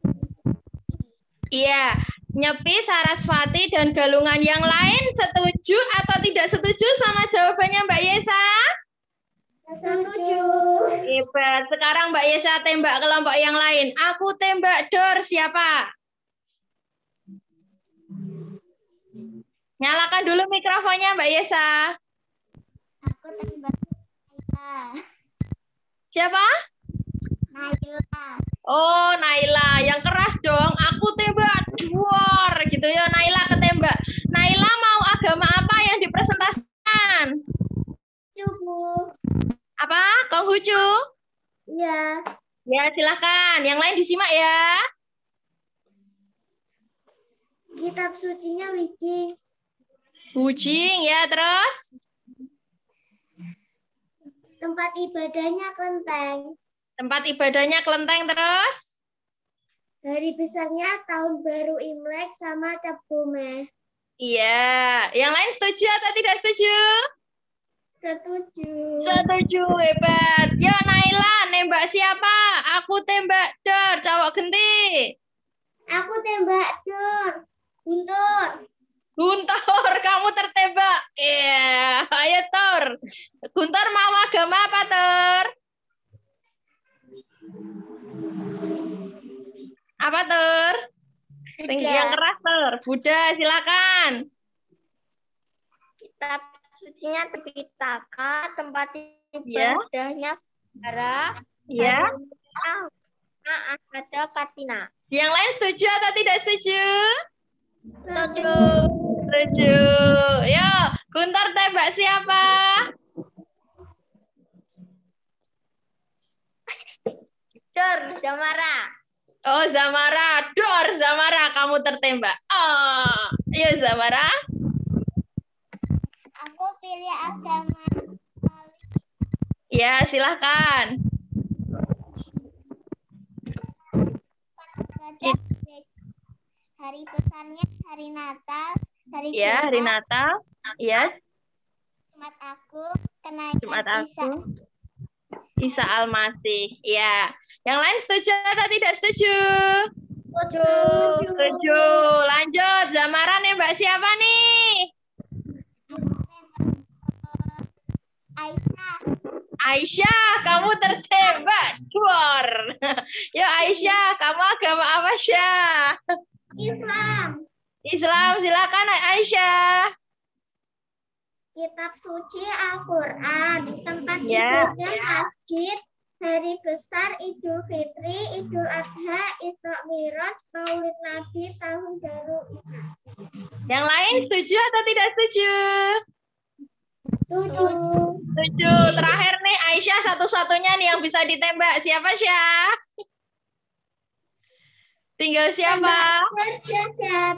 S1: Iya. Nyepi, Sarasvati, dan Galungan. Yang lain setuju atau tidak setuju sama jawabannya Mbak Yesa?
S2: Setuju.
S1: Hebat. Sekarang Mbak Yesa tembak kelompok yang lain. Aku tembak Dor. Siapa? Nyalakan dulu mikrofonnya Mbak Yesa.
S2: Aku tembak Naila.
S1: Siapa?
S2: Naila.
S1: Oh, Naila. Yang keras dong. Aku tembak Dor. Gitu ya. Naila ketembak. Naila mau agama apa yang dipresentasikan?
S2: Cukup.
S1: Apa? Konghucu?
S2: Iya.
S1: Ya, silahkan. Yang lain disimak ya.
S2: Kitab sucinya Wicing.
S1: Bujing ya, terus?
S2: Tempat ibadahnya Kelenteng.
S1: Tempat ibadahnya kelenteng, terus?
S2: Hari besarnya Tahun Baru Imlek sama Cap Gomeh.
S1: Iya. Yang lain setuju atau tidak setuju?
S2: Setuju.
S1: Setuju, hebat. Yo, Naila, nembak siapa? Aku tembak Dor, cowok genti.
S2: Aku tembak Dor. Guntur.
S1: Guntur, kamu tertembak. Iya, ayo Tor. Guntur mau agama apa, Tor? Apa, Tor? Yang keras, Tor. Buddha, silakan.
S3: Kitab sucinya Tripitaka, tempat
S1: Ya.
S3: ibadahnya Bara,
S1: Ya.
S3: ada Katina.
S1: Yang lain setuju atau tidak setuju?
S3: Setuju.
S1: Setuju. Yo, Guntur tembak siapa?
S3: Dor, Zamara.
S1: Oh, Zamara. Dor, Zamara, kamu tertembak. Oh, yo Zamara.
S2: Aku pilih agama.
S1: Ya, silahkan.
S2: Hari besarnya hari Natal, hari
S1: Ya, hari Natal. Ya,
S2: Jumat Agung, kenaikan
S1: Jumat
S2: Isa.
S1: Agung. Isa Al-Masih. Ya. Yang lain setuju atau tidak setuju?
S3: Setuju.
S1: Setuju. Lanjut. Zamara nembak siapa nih?
S2: Aisyah.
S1: Aisyah, kamu tertembak. Dor. Yo Aisyah, kamu agama apa, Syah?
S2: Islam.
S1: Islam, silakan Aisyah.
S2: Kitab suci Al-Quran, tempat
S1: Ya.
S2: ibadah masjid, hari besar Idul Fitri, Idul Adha, Isra Miraj, Maulid Nabi, Tahun Baru.
S1: Yang lain setuju atau tidak setuju?
S2: Setuju.
S1: Setuju. Terakhir nih Aisyah satu-satunya nih yang bisa ditembak. Siapa, Syah? Tinggal siapa?
S2: Jagat.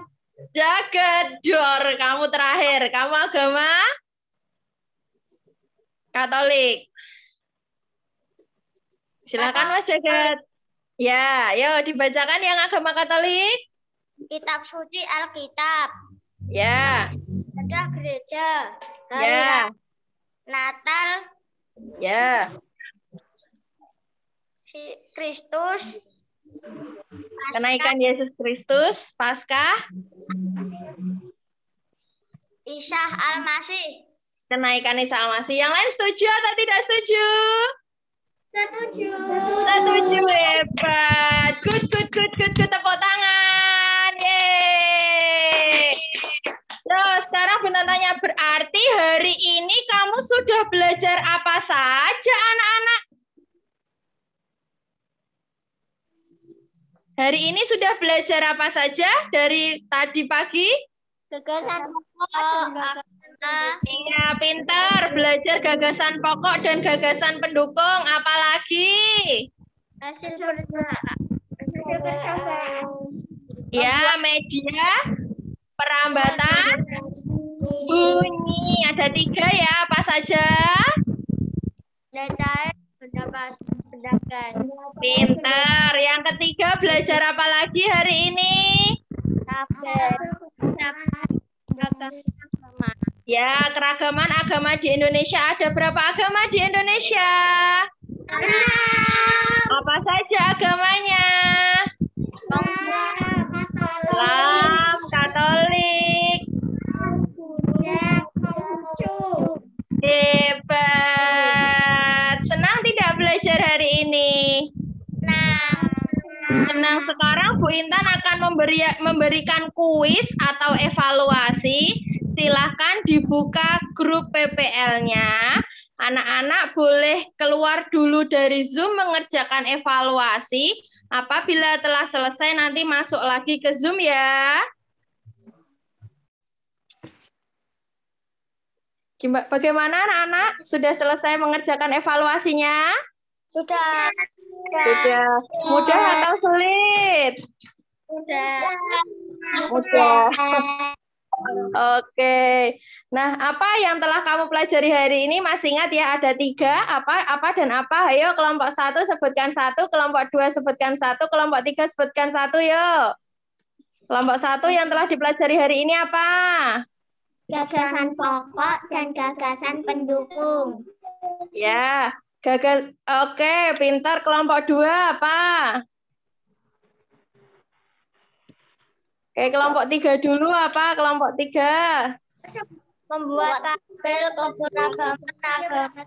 S1: Jagat. Dor, kamu terakhir. Kamu agama Katolik. Silakan Mas Jagat. Ya, yuk dibacakan yang agama Katolik.
S3: Kitab suci Alkitab.
S1: Ya.
S3: Ada gereja. Hari
S1: Ya.
S3: Natal,
S1: Ya.
S3: si Kristus,
S1: Kenaikan Yesus Kristus, Paskah,
S3: Isa Al-Masih.
S1: kenaikan Isa Al-Masih. Yang lain setuju atau tidak setuju?
S2: Setuju.
S1: Setuju, hebat. Good. Tepuk tangan. Yeay. So, sekarang Bunda tanya, berarti hari ini kamu sudah belajar apa saja, anak-anak? Hari ini sudah belajar apa saja dari tadi pagi?
S3: Gagasan pokok.
S1: Iya, pintar. Belajar gagasan pokok dan gagasan pendukung. Apalagi?
S3: Hasil percobaan.
S1: Ya, media, perambatan, bunyi. Ada 3 ya, apa saja?
S3: Cair, pendapat, pedagang.
S1: Pintar. Yang ketiga, belajar apa lagi hari ini? Ya, keragaman agama di Indonesia. Ada berapa agama di Indonesia? Apa saja agamanya? Islam, Katolik. Hebat. Senang tidak belajar hari ini? Senang. Sekarang Bu Intan akan memberikan kuis atau evaluasi. Silahkan dibuka grup PPL-nya. Anak-anak boleh keluar dulu dari Zoom mengerjakan evaluasi. Apabila telah selesai nanti masuk lagi ke Zoom ya. Bagaimana anak-anak? Sudah selesai mengerjakan evaluasinya?
S3: Sudah.
S1: Sudah. Mudah atau sulit? Mudah. Oke. Nah, apa yang telah kamu pelajari hari ini? Masih ingat ya, ada 3. Apa dan apa? Ayo, kelompok 1 sebutkan 1, kelompok 2 sebutkan 1, kelompok 3 sebutkan 1, yuk. Kelompok 1 yang telah dipelajari hari ini apa?
S3: Gagasan pokok dan gagasan pendukung.
S1: Ya, Oke, pintar. Kelompok 2 apa? Oke, kelompok 3 dulu apa? Kelompok 3.
S3: Membuat tabel keberagaman agama.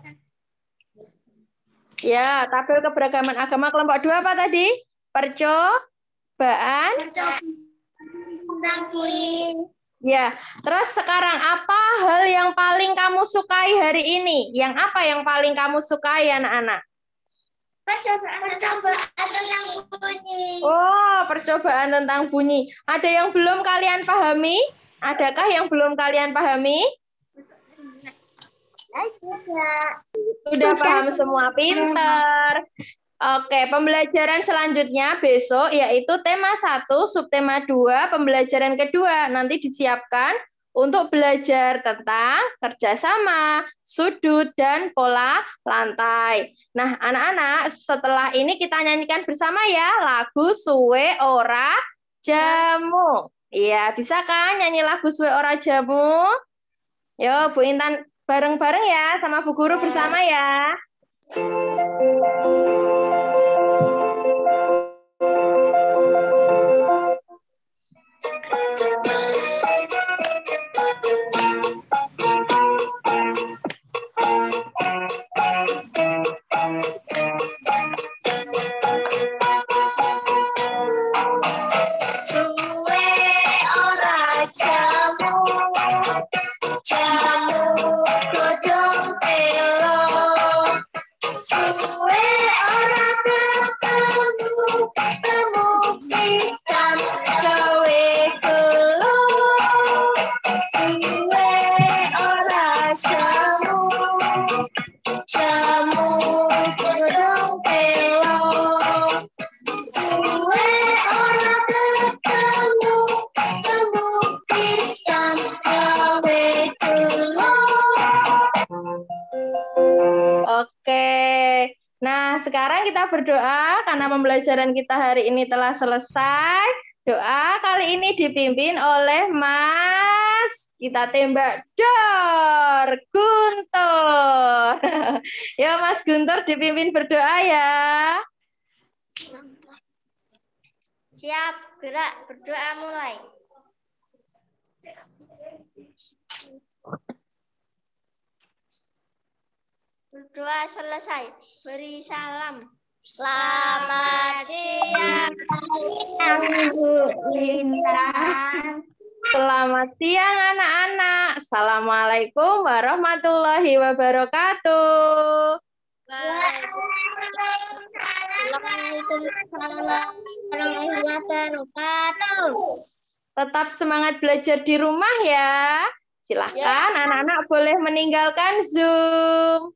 S1: Ya, tabel keberagaman agama. Kelompok 2 apa tadi? Percobaan. Ya, terus sekarang apa hal yang paling kamu sukai hari ini? Yang apa yang paling kamu sukai, anak-anak?
S2: Percobaan tentang bunyi.
S1: Oh, percobaan tentang bunyi. Ada yang belum kalian pahami? Adakah yang belum kalian pahami? Sudah paham semua, pintar. Oke, pembelajaran selanjutnya besok yaitu tema 1, subtema 2, pembelajaran kedua. Nanti disiapkan untuk belajar tentang kerjasama, sudut, dan pola lantai. Nah, anak-anak, setelah ini kita nyanyikan bersama ya lagu Suwe Ora Jamu. Iya, bisa kan nyanyi lagu Suwe Ora Jamu? Yo, Bu Intan bareng-bareng ya sama Bu Guru bersama ya. Sekarang kita berdoa karena pembelajaran kita hari ini telah selesai. Doa kali ini dipimpin oleh Mas, kita tembak Dor Guntur. Ya Mas Guntur dipimpin berdoa ya.
S3: Siap, gerak, berdoa mulai. Berdoa selesai. Beri salam. Selamat siang, Bu Intan.
S1: Selamat siang anak-anak. Assalamualaikum warahmatullahi wabarakatuh.
S3: Waalaikumsalam warahmatullahi wabarakatuh.
S1: Tetap semangat belajar di rumah ya. Silahkan anak-anak boleh meninggalkan Zoom.